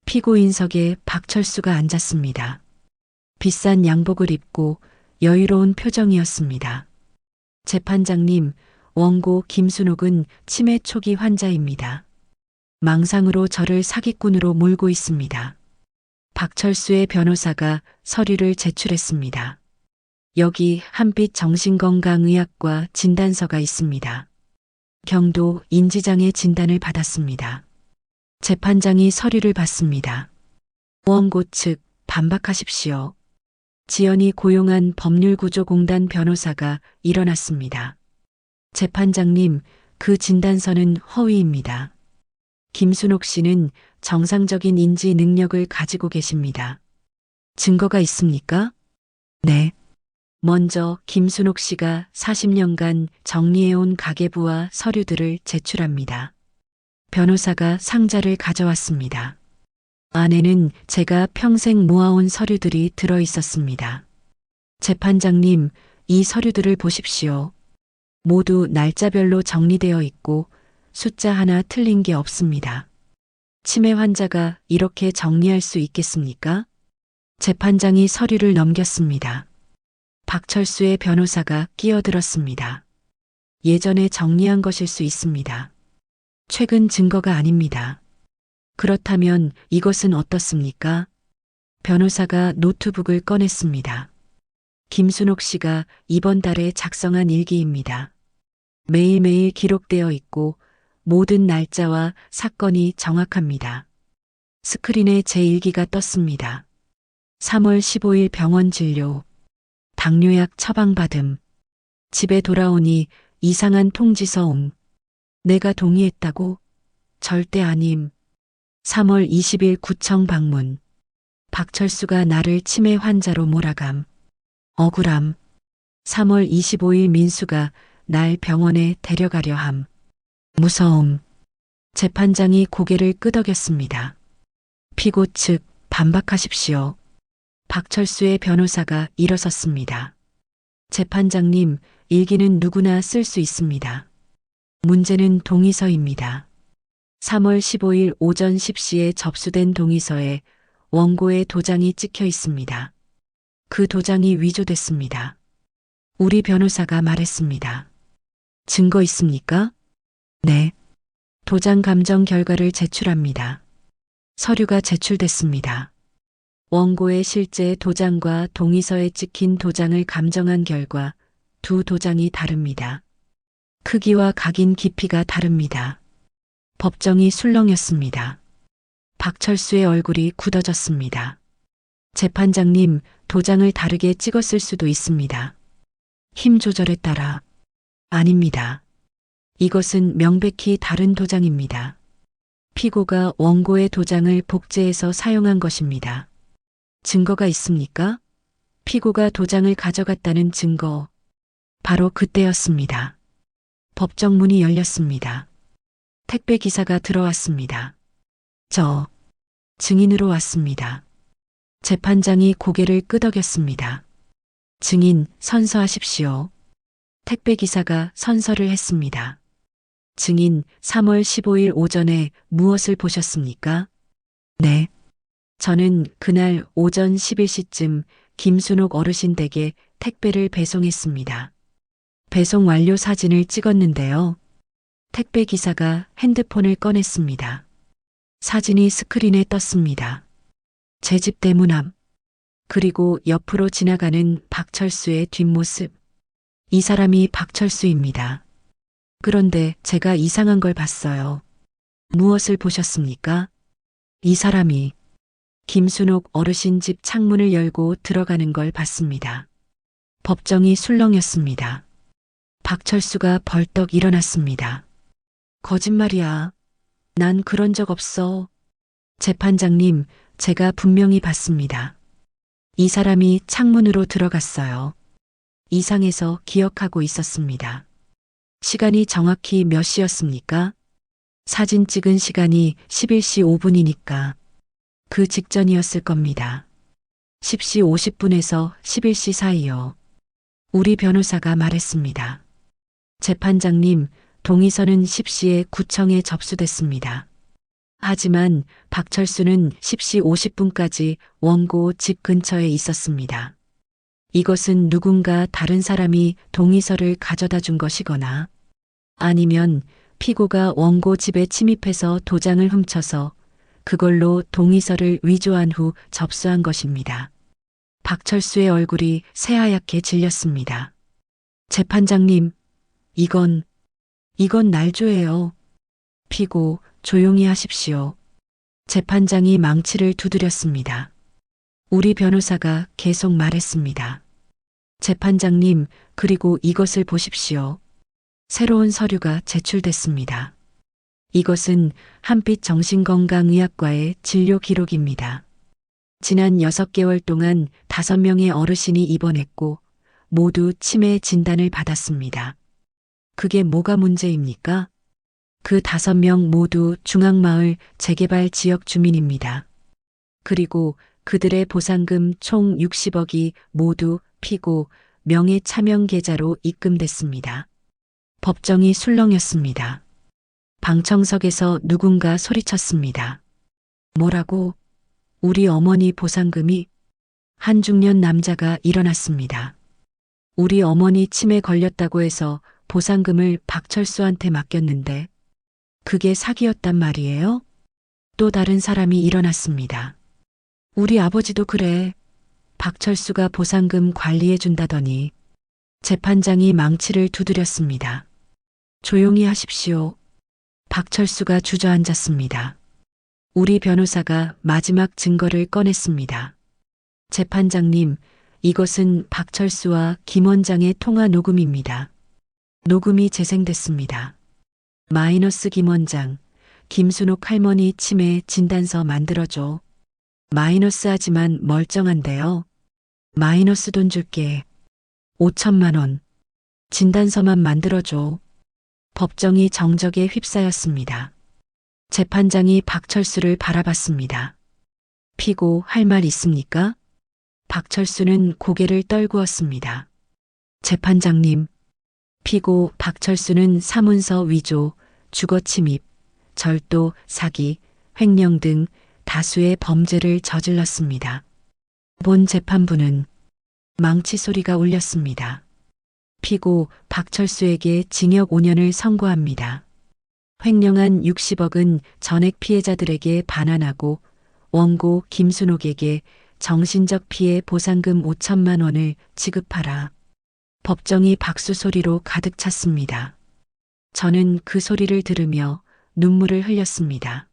피고인석에 박철수가 앉았습니다. 비싼 양복을 입고 여유로운 표정이었습니다. 재판장님, 원고 김순옥은 치매 초기 환자입니다. 망상으로 저를 사기꾼으로 몰고 있습니다. 박철수의 변호사가 서류를 제출했습니다. 여기 한빛 정신건강의학과 진단서가 있습니다. 경도 인지장애 진단을 받았습니다. 재판장이 서류를 받습니다. 원고 측 반박하십시오. 지연이 고용한 법률구조공단 변호사가 일어났습니다. 재판장님, 그 진단서는 허위입니다. 김순옥 씨는 정상적인 인지 능력을 가지고 계십니다. 증거가 있습니까? 네. 먼저 김순옥 씨가 40년간 정리해온 가계부와 서류들을 제출합니다. 변호사가 상자를 가져왔습니다. 안에는 제가 평생 모아온 서류들이 들어 있었습니다. 재판장님, 이 서류들을 보십시오. 모두 날짜별로 정리되어 있고 숫자 하나 틀린 게 없습니다. 치매 환자가 이렇게 정리할 수 있겠습니까? 재판장이 서류를 넘겼습니다. 박철수의 변호사가 끼어들었습니다. 예전에 정리한 것일 수 있습니다. 최근 증거가 아닙니다. 그렇다면 이것은 어떻습니까? 변호사가 노트북을 꺼냈습니다. 김순옥 씨가 이번 달에 작성한 일기입니다. 매일매일 기록되어 있고 모든 날짜와 사건이 정확합니다. 스크린에 제 일기가 떴습니다. 3월 15일 병원 진료. 당뇨약 처방받음. 집에 돌아오니 이상한 통지서 옴. 내가 동의했다고? 절대 아님. 3월 20일 구청 방문. 박철수가 나를 치매 환자로 몰아감. 억울함. 3월 25일 민수가 날 병원에 데려가려 함. 무서움. 재판장이 고개를 끄덕였습니다. 피고 측 반박하십시오. 박철수의 변호사가 일어섰습니다. 재판장님, 일기는 누구나 쓸 수 있습니다. 문제는 동의서입니다. 3월 15일 오전 10시에 접수된 동의서에 원고의 도장이 찍혀 있습니다. 그 도장이 위조됐습니다. 우리 변호사가 말했습니다. 증거 있습니까? 네. 도장 감정 결과를 제출합니다. 서류가 제출됐습니다. 원고의 실제 도장과 동의서에 찍힌 도장을 감정한 결과 두 도장이 다릅니다. 크기와 각인 깊이가 다릅니다. 법정이 술렁였습니다. 박철수의 얼굴이 굳어졌습니다. 재판장님, 도장을 다르게 찍었을 수도 있습니다. 힘 조절에 따라. 아닙니다. 이것은 명백히 다른 도장입니다. 피고가 원고의 도장을 복제해서 사용한 것입니다. 증거가 있습니까? 피고가 도장을 가져갔다는 증거. 바로 그때였습니다. 법정 문이 열렸습니다. 택배 기사가 들어왔습니다. 저 증인으로 왔습니다. 재판장이 고개를 끄덕였습니다. 증인 선서하십시오. 택배 기사가 선서를 했습니다. 증인 3월 15일 오전에 무엇을 보셨습니까? 네. 저는 그날 오전 11시쯤 김순옥 어르신 댁에 택배를 배송했습니다. 배송 완료 사진을 찍었는데요. 택배 기사가 핸드폰을 꺼냈습니다. 사진이 스크린에 떴습니다. 제 집 대문 앞, 그리고 옆으로 지나가는 박철수의 뒷모습. 이 사람이 박철수입니다. 그런데 제가 이상한 걸 봤어요. 무엇을 보셨습니까? 이 사람이 김순옥 어르신 집 창문을 열고 들어가는 걸 봤습니다. 법정이 술렁였습니다. 박철수가 벌떡 일어났습니다. 거짓말이야. 난 그런 적 없어. 재판장님, 제가 분명히 봤습니다. 이 사람이 창문으로 들어갔어요. 이상해서 기억하고 있었습니다. 시간이 정확히 몇 시였습니까? 사진 찍은 시간이 11시 5분이니까 그 직전이었을 겁니다. 10시 50분에서 11시 사이요. 우리 변호사가 말했습니다. 재판장님, 동의서는 10시에 구청에 접수됐습니다. 하지만 박철수는 10시 50분까지 원고 집 근처에 있었습니다. 이것은 누군가 다른 사람이 동의서를 가져다 준 것이거나 아니면 피고가 원고 집에 침입해서 도장을 훔쳐서 그걸로 동의서를 위조한 후 접수한 것입니다. 박철수의 얼굴이 새하얗게 질렸습니다. 재판장님, 이건 날조예요. 피고, 조용히 하십시오. 재판장이 망치를 두드렸습니다. 우리 변호사가 계속 말했습니다. 재판장님, 그리고 이것을 보십시오. 새로운 서류가 제출됐습니다. 이것은 한빛 정신건강의학과의 진료 기록입니다. 지난 6개월 동안 5명의 어르신이 입원했고 모두 치매 진단을 받았습니다. 그게 뭐가 문제입니까? 그 5명 모두 중앙마을 재개발 지역 주민입니다. 그리고 그들의 보상금 총 60억이 모두 피고 명예 차명 계좌로 입금됐습니다. 법정이 술렁였습니다. 방청석에서 누군가 소리쳤습니다. 뭐라고? 우리 어머니 보상금이? 한 중년 남자가 일어났습니다. 우리 어머니 치매 걸렸다고 해서 보상금을 박철수한테 맡겼는데 그게 사기였단 말이에요? 또 다른 사람이 일어났습니다. 우리 아버지도 그래. 박철수가 보상금 관리해 준다더니. 재판장이 망치를 두드렸습니다. 조용히 하십시오. 박철수가 주저앉았습니다. 우리 변호사가 마지막 증거를 꺼냈습니다. 재판장님, 이것은 박철수와 김 원장의 통화 녹음입니다. 녹음이 재생됐습니다. 마이너스 김 원장, 김순옥 할머니 치매 진단서 만들어줘. 마이너스 하지만 멀쩡한데요. 마이너스 돈 줄게. 5천만 원. 진단서만 만들어줘. 법정이 정적에 휩싸였습니다. 재판장이 박철수를 바라봤습니다. 피고 할 말 있습니까? 박철수는 고개를 떨구었습니다. 재판장님. 피고 박철수는 사문서 위조, 주거침입, 절도, 사기, 횡령 등 다수의 범죄를 저질렀습니다. 본 재판부는 망치 소리가 울렸습니다. 피고 박철수에게 징역 5년을 선고합니다. 횡령한 60억은 전액 피해자들에게 반환하고 원고 김순옥에게 정신적 피해 보상금 5천만 원을 지급하라. 법정이 박수 소리로 가득 찼습니다. 저는 그 소리를 들으며 눈물을 흘렸습니다.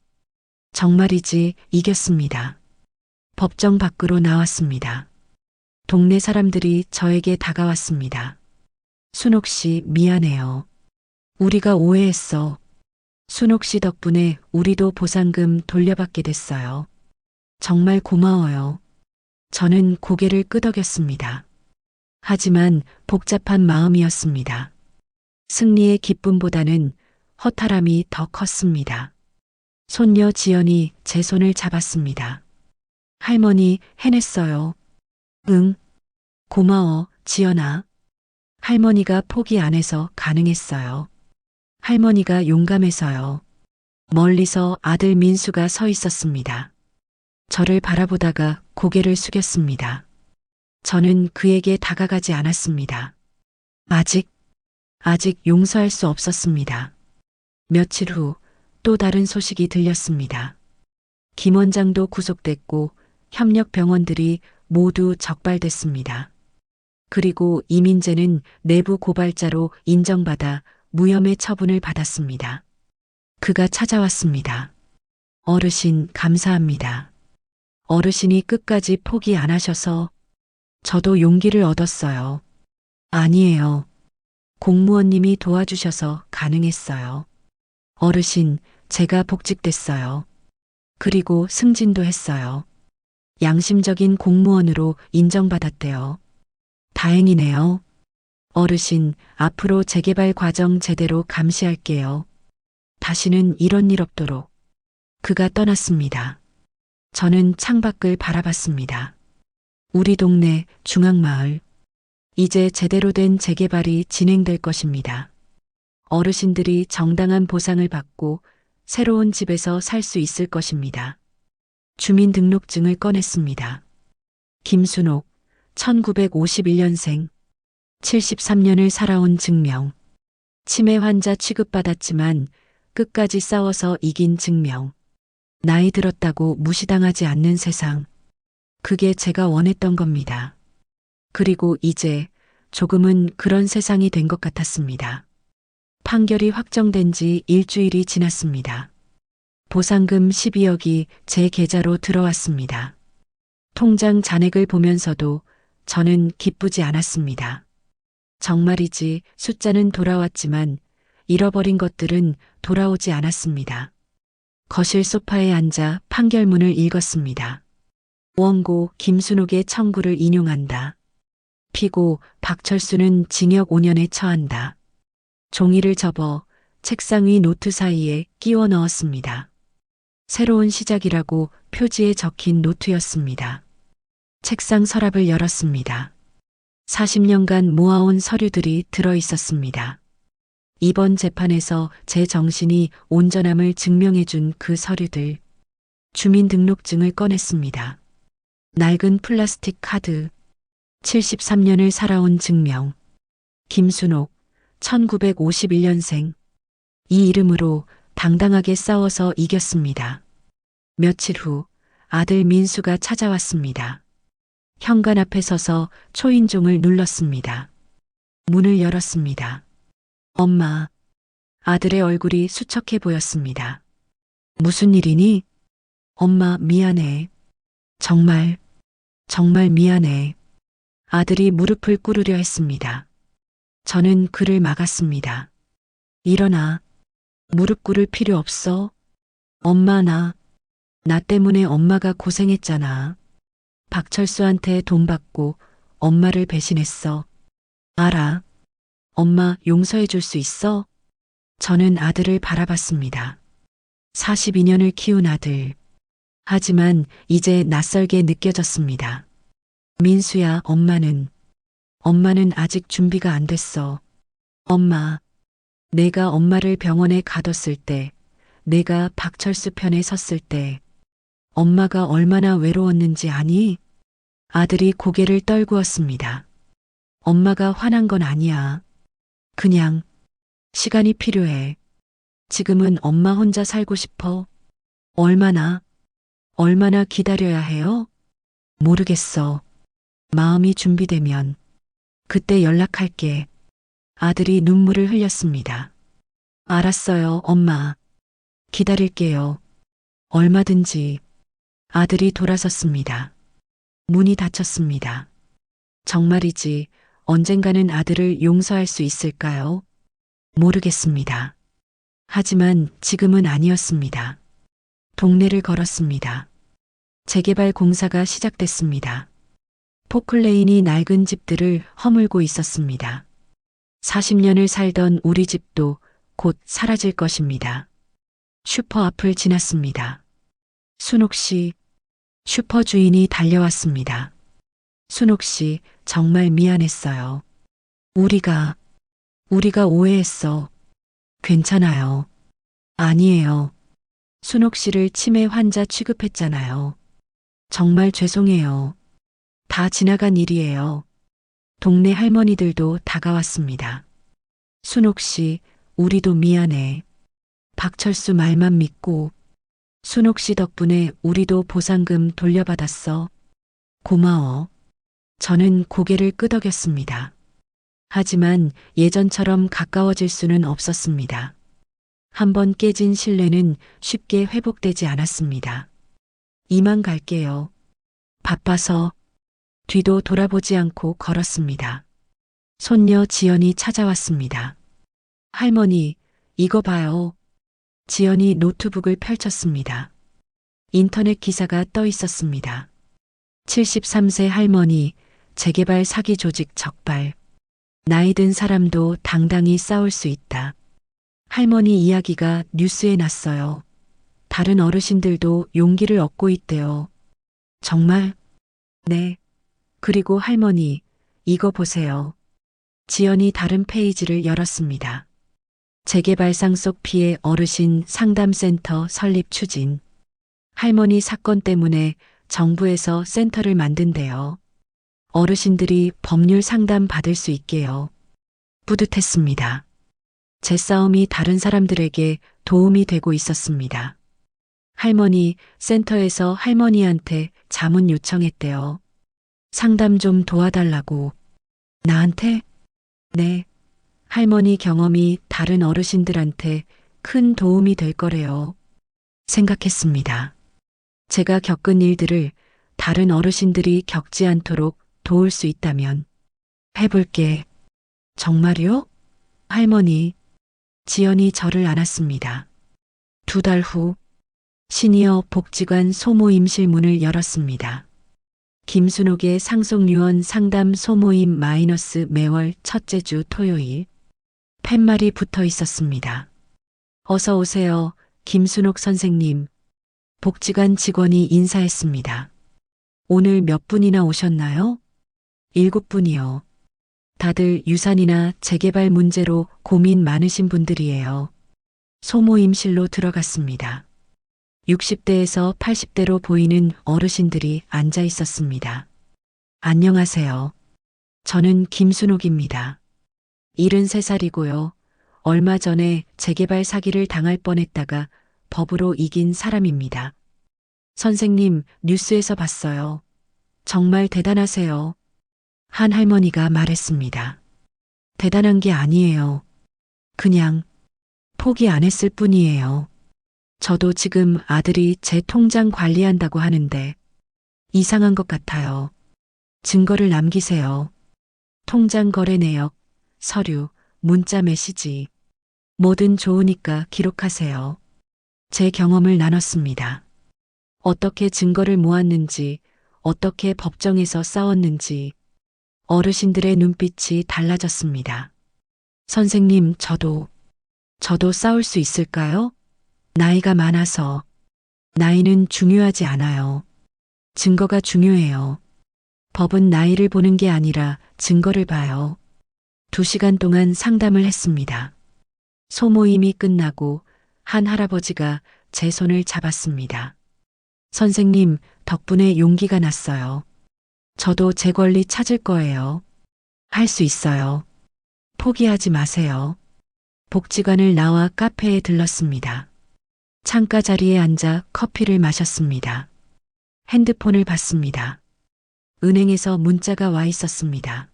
정말이지 이겼습니다. 법정 밖으로 나왔습니다. 동네 사람들이 저에게 다가왔습니다. 순옥 씨 미안해요. 우리가 오해했어. 순옥 씨 덕분에 우리도 보상금 돌려받게 됐어요. 정말 고마워요. 저는 고개를 끄덕였습니다. 하지만 복잡한 마음이었습니다. 승리의 기쁨보다는 허탈함이 더 컸습니다. 손녀 지연이 제 손을 잡았습니다. 할머니 해냈어요. 응. 고마워, 지연아. 할머니가 포기 안 해서 가능했어요. 할머니가 용감해서요. 멀리서 아들 민수가 서 있었습니다. 저를 바라보다가 고개를 숙였습니다. 저는 그에게 다가가지 않았습니다. 아직 용서할 수 없었습니다. 며칠 후 또 다른 소식이 들렸습니다. 김 원장도 구속됐고 협력병원들이 모두 적발됐습니다. 그리고 이민재는 내부 고발자로 인정받아 무혐의 처분을 받았습니다. 그가 찾아왔습니다. 어르신 감사합니다. 어르신이 끝까지 포기 안 하셔서 저도 용기를 얻었어요. 아니에요. 공무원님이 도와주셔서 가능했어요. 어르신, 제가 복직됐어요. 그리고 승진도 했어요. 양심적인 공무원으로 인정받았대요. 다행이네요. 어르신, 앞으로 재개발 과정 제대로 감시할게요. 다시는 이런 일 없도록. 그가 떠났습니다. 저는 창밖을 바라봤습니다. 우리 동네 중앙마을. 이제 제대로 된 재개발이 진행될 것입니다. 어르신들이 정당한 보상을 받고 새로운 집에서 살 수 있을 것입니다. 주민등록증을 꺼냈습니다. 김순옥, 1951년생, 73년을 살아온 증명. 치매 환자 취급받았지만 끝까지 싸워서 이긴 증명. 나이 들었다고 무시당하지 않는 세상. 그게 제가 원했던 겁니다. 그리고 이제 조금은 그런 세상이 된 것 같았습니다. 판결이 확정된 지 일주일이 지났습니다. 보상금 12억이 제 계좌로 들어왔습니다. 통장 잔액을 보면서도 저는 기쁘지 않았습니다. 정말이지 숫자는 돌아왔지만 잃어버린 것들은 돌아오지 않았습니다. 거실 소파에 앉아 판결문을 읽었습니다. 원고 김순옥의 청구를 인용한다. 피고 박철수는 징역 5년에 처한다. 종이를 접어 책상 위 노트 사이에 끼워 넣었습니다. 새로운 시작이라고 표지에 적힌 노트였습니다. 책상 서랍을 열었습니다. 40년간 모아온 서류들이 들어 있었습니다. 이번 재판에서 제 정신이 온전함을 증명해준 그 서류들. 주민등록증을 꺼냈습니다. 낡은 플라스틱 카드. 73년을 살아온 증명. 김순옥, 1951년생. 이 이름으로 당당하게 싸워서 이겼습니다. 며칠 후 아들 민수가 찾아왔습니다. 현관 앞에 서서 초인종을 눌렀습니다. 문을 열었습니다. 엄마. 아들의 얼굴이 수척해 보였습니다. 무슨 일이니? 엄마 미안해. 정말 미안해. 아들이 무릎을 꿇으려 했습니다. 저는 그를 막았습니다. 일어나. 무릎 꿇을 필요 없어. 엄마 나 때문에 엄마가 고생했잖아. 박철수한테 돈 받고 엄마를 배신했어. 알아. 엄마 용서해 줄 수 있어? 저는 아들을 바라봤습니다. 42년을 키운 아들. 하지만 이제 낯설게 느껴졌습니다. 민수야, 엄마는 아직 준비가 안 됐어. 엄마, 내가 엄마를 병원에 가뒀을 때, 내가 박철수 편에 섰을 때, 엄마가 얼마나 외로웠는지 아니? 아들이 고개를 떨구었습니다. 엄마가 화난 건 아니야. 그냥 시간이 필요해. 지금은 엄마 혼자 살고 싶어. 얼마나 기다려야 해요? 모르겠어. 마음이 준비되면 그때 연락할게. 아들이 눈물을 흘렸습니다. 알았어요, 엄마. 기다릴게요. 얼마든지. 아들이 돌아섰습니다. 문이 닫혔습니다. 정말이지 언젠가는 아들을 용서할 수 있을까요? 모르겠습니다. 하지만 지금은 아니었습니다. 동네를 걸었습니다. 재개발 공사가 시작됐습니다. 포클레인이 낡은 집들을 허물고 있었습니다. 40년을 살던 우리 집도 곧 사라질 것입니다. 슈퍼 앞을 지났습니다. 순옥 씨, 슈퍼 주인이 달려왔습니다. 순옥 씨, 정말 미안했어요. 우리가 오해했어. 괜찮아요. 아니에요. 순옥 씨를 치매 환자 취급했잖아요. 정말 죄송해요. 다 지나간 일이에요. 동네 할머니들도 다가왔습니다. 순옥 씨, 우리도 미안해. 박철수 말만 믿고 순옥 씨 덕분에 우리도 보상금 돌려받았어. 고마워. 저는 고개를 끄덕였습니다. 하지만 예전처럼 가까워질 수는 없었습니다. 한번 깨진 신뢰는 쉽게 회복되지 않았습니다. 이만 갈게요. 바빠서. 뒤도 돌아보지 않고 걸었습니다. 손녀 지연이 찾아왔습니다. 할머니, 이거 봐요. 지연이 노트북을 펼쳤습니다. 인터넷 기사가 떠 있었습니다. 73세 할머니, 재개발 사기 조직 적발. 나이 든 사람도 당당히 싸울 수 있다. 할머니 이야기가 뉴스에 났어요. 다른 어르신들도 용기를 얻고 있대요. 정말? 네. 그리고 할머니, 이거 보세요. 지연이 다른 페이지를 열었습니다. 재개발상 속 피해 어르신 상담센터 설립 추진. 할머니 사건 때문에 정부에서 센터를 만든대요. 어르신들이 법률 상담 받을 수 있게요. 뿌듯했습니다. 제 싸움이 다른 사람들에게 도움이 되고 있었습니다. 할머니, 센터에서 할머니한테 자문 요청했대요. 상담 좀 도와달라고. 나한테? 네. 할머니 경험이 다른 어르신들한테 큰 도움이 될 거래요. 생각했습니다. 제가 겪은 일들을 다른 어르신들이 겪지 않도록 도울 수 있다면 해볼게. 정말요? 할머니, 지연이 저를 안았습니다. 2달 후 시니어 복지관 소모임실 문을 열었습니다. 김순옥의 상속유언 상담 소모임 마이너스 매월 첫째 주 토요일. 팻말이 붙어 있었습니다. 어서 오세요, 김순옥 선생님. 복지관 직원이 인사했습니다. 오늘 몇 분이나 오셨나요? 7분이요. 다들 유산이나 재개발 문제로 고민 많으신 분들이에요. 소모임실로 들어갔습니다. 60대에서 80대로 보이는 어르신들이 앉아 있었습니다. 안녕하세요. 저는 김순옥입니다. 73살이고요. 얼마 전에 재개발 사기를 당할 뻔했다가 법으로 이긴 사람입니다. 선생님, 뉴스에서 봤어요. 정말 대단하세요. 한 할머니가 말했습니다. 대단한 게 아니에요. 그냥 포기 안 했을 뿐이에요. 저도 지금 아들이 제 통장 관리한다고 하는데 이상한 것 같아요. 증거를 남기세요. 통장 거래 내역, 서류, 문자 메시지. 뭐든 좋으니까 기록하세요. 제 경험을 나눴습니다. 어떻게 증거를 모았는지, 어떻게 법정에서 싸웠는지, 어르신들의 눈빛이 달라졌습니다. 선생님, 저도 싸울 수 있을까요? 나이가 많아서. 나이는 중요하지 않아요. 증거가 중요해요. 법은 나이를 보는 게 아니라 증거를 봐요. 2시간 동안 상담을 했습니다. 소모임이 끝나고 한 할아버지가 제 손을 잡았습니다. 선생님, 덕분에 용기가 났어요. 저도 제 권리 찾을 거예요. 할 수 있어요. 포기하지 마세요. 복지관을 나와 카페에 들렀습니다. 창가 자리에 앉아 커피를 마셨습니다. 핸드폰을 봤습니다. 은행에서 문자가 와 있었습니다.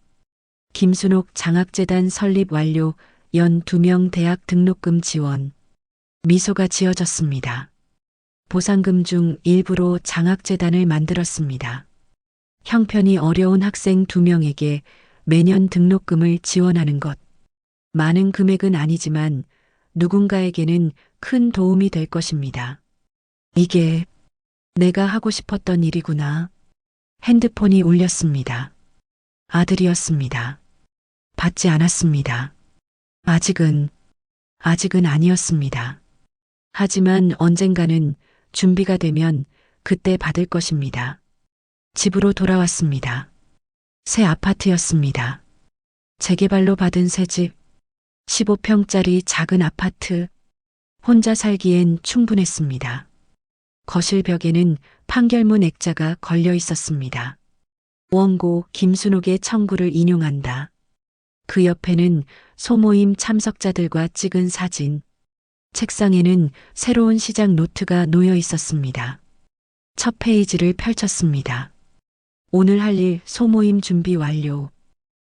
김순옥 장학재단 설립 완료, 연 2명 대학 등록금 지원. 미소가 지어졌습니다. 보상금 중 일부로 장학재단을 만들었습니다. 형편이 어려운 학생 2명에게 매년 등록금을 지원하는 것. 많은 금액은 아니지만 누군가에게는 큰 도움이 될 것입니다. 이게 내가 하고 싶었던 일이구나. 핸드폰이 울렸습니다. 아들이었습니다. 받지 않았습니다. 아직은 아니었습니다. 하지만 언젠가는 준비가 되면 그때 받을 것입니다. 집으로 돌아왔습니다. 새 아파트였습니다. 재개발로 받은 새 집, 15평짜리 작은 아파트. 혼자 살기엔 충분했습니다. 거실 벽에는 판결문 액자가 걸려 있었습니다. 원고 김순옥의 청구를 인용한다. 그 옆에는 소모임 참석자들과 찍은 사진. 책상에는 새로운 시작 노트가 놓여 있었습니다. 첫 페이지를 펼쳤습니다. 오늘 할 일 소모임 준비 완료.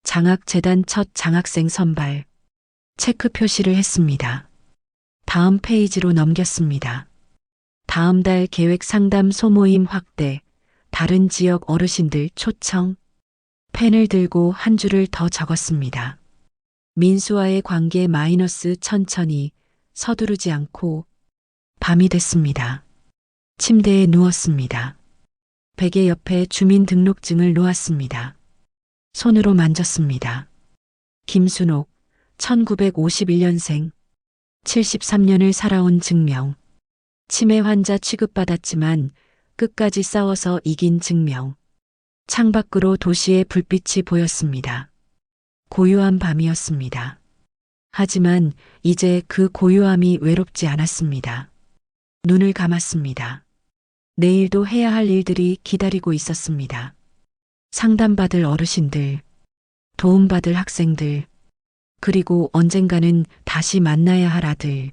장학재단 첫 장학생 선발. 체크 표시를 했습니다. 다음 페이지로 넘겼습니다. 다음 달 계획 상담 소모임 확대. 다른 지역 어르신들 초청. 펜을 들고 한 줄을 더 적었습니다. 민수와의 관계 마이너스 천천히, 서두르지 않고. 밤이 됐습니다. 침대에 누웠습니다. 베개 옆에 주민등록증을 놓았습니다. 손으로 만졌습니다. 김순옥, 1951년생, 73년을 살아온 증명. 치매 환자 취급받았지만 끝까지 싸워서 이긴 증명. 창밖으로 도시의 불빛이 보였습니다. 고요한 밤이었습니다. 하지만 이제 그 고요함이 외롭지 않았습니다. 눈을 감았습니다. 내일도 해야 할 일들이 기다리고 있었습니다. 상담받을 어르신들, 도움받을 학생들, 그리고 언젠가는 다시 만나야 할 아들.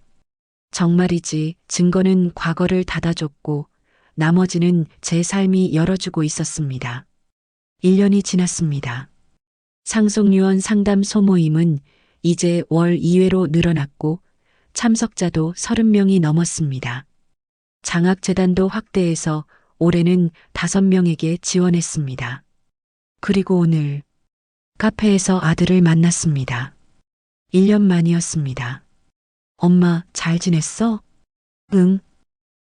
정말이지 증거는 과거를 닫아줬고 나머지는 제 삶이 열어주고 있었습니다. 1년이 지났습니다. 상속유언 상담 소모임은 이제 월 2회로 늘어났고 참석자도 30명이 넘었습니다. 장학재단도 확대해서 올해는 5명에게 지원했습니다. 그리고 오늘 카페에서 아들을 만났습니다. 1년 만이었습니다. 엄마, 잘 지냈어? 응.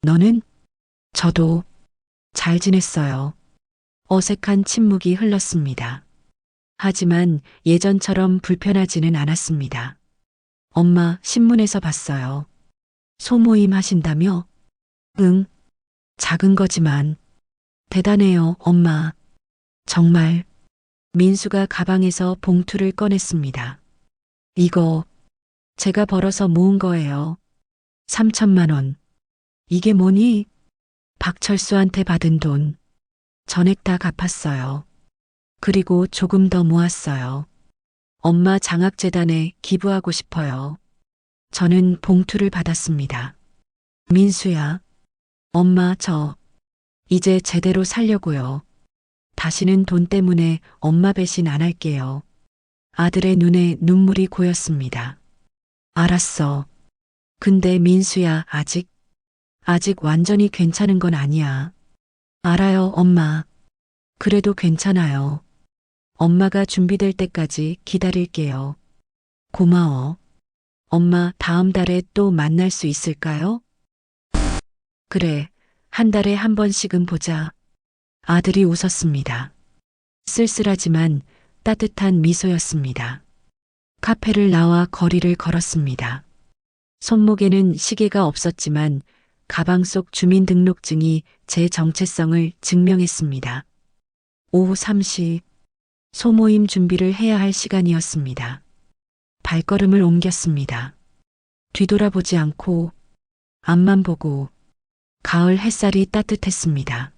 너는? 저도 잘 지냈어요. 어색한 침묵이 흘렀습니다. 하지만 예전처럼 불편하지는 않았습니다. 엄마, 신문에서 봤어요. 소모임 하신다며? 응. 작은 거지만. 대단해요, 엄마. 정말. 민수가 가방에서 봉투를 꺼냈습니다. 이거 제가 벌어서 모은 거예요. 3천만 원. 이게 뭐니? 박철수한테 받은 돈. 전액 다 갚았어요. 그리고 조금 더 모았어요. 엄마 장학재단에 기부하고 싶어요. 저는 봉투를 받았습니다. 민수야. 엄마, 저 이제 제대로 살려고요. 다시는 돈 때문에 엄마 배신 안 할게요. 아들의 눈에 눈물이 고였습니다. 알았어. 근데 민수야, 아직 완전히 괜찮은 건 아니야. 알아요, 엄마. 그래도 괜찮아요. 엄마가 준비될 때까지 기다릴게요. 고마워. 엄마, 다음 달에 또 만날 수 있을까요? 그래, 한 달에 한 번씩은 보자. 아들이 웃었습니다. 쓸쓸하지만 따뜻한 미소였습니다. 카페를 나와 거리를 걸었습니다. 손목에는 시계가 없었지만 가방 속 주민등록증이 제 정체성을 증명했습니다. 오후 3시 소모임 준비를 해야 할 시간이었습니다. 발걸음을 옮겼습니다. 뒤돌아보지 않고 앞만 보고 가을 햇살이 따뜻했습니다.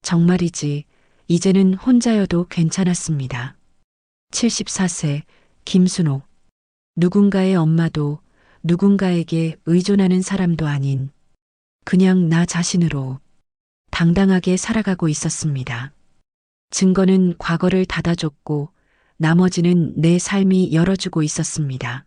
정말이지 이제는 혼자여도 괜찮았습니다. 74세 김순옥. 누군가의 엄마도 누군가에게 의존하는 사람도 아닌 그냥 나 자신으로 당당하게 살아가고 있었습니다. 증거는 과거를 닫아줬고 나머지는 내 삶이 열어주고 있었습니다.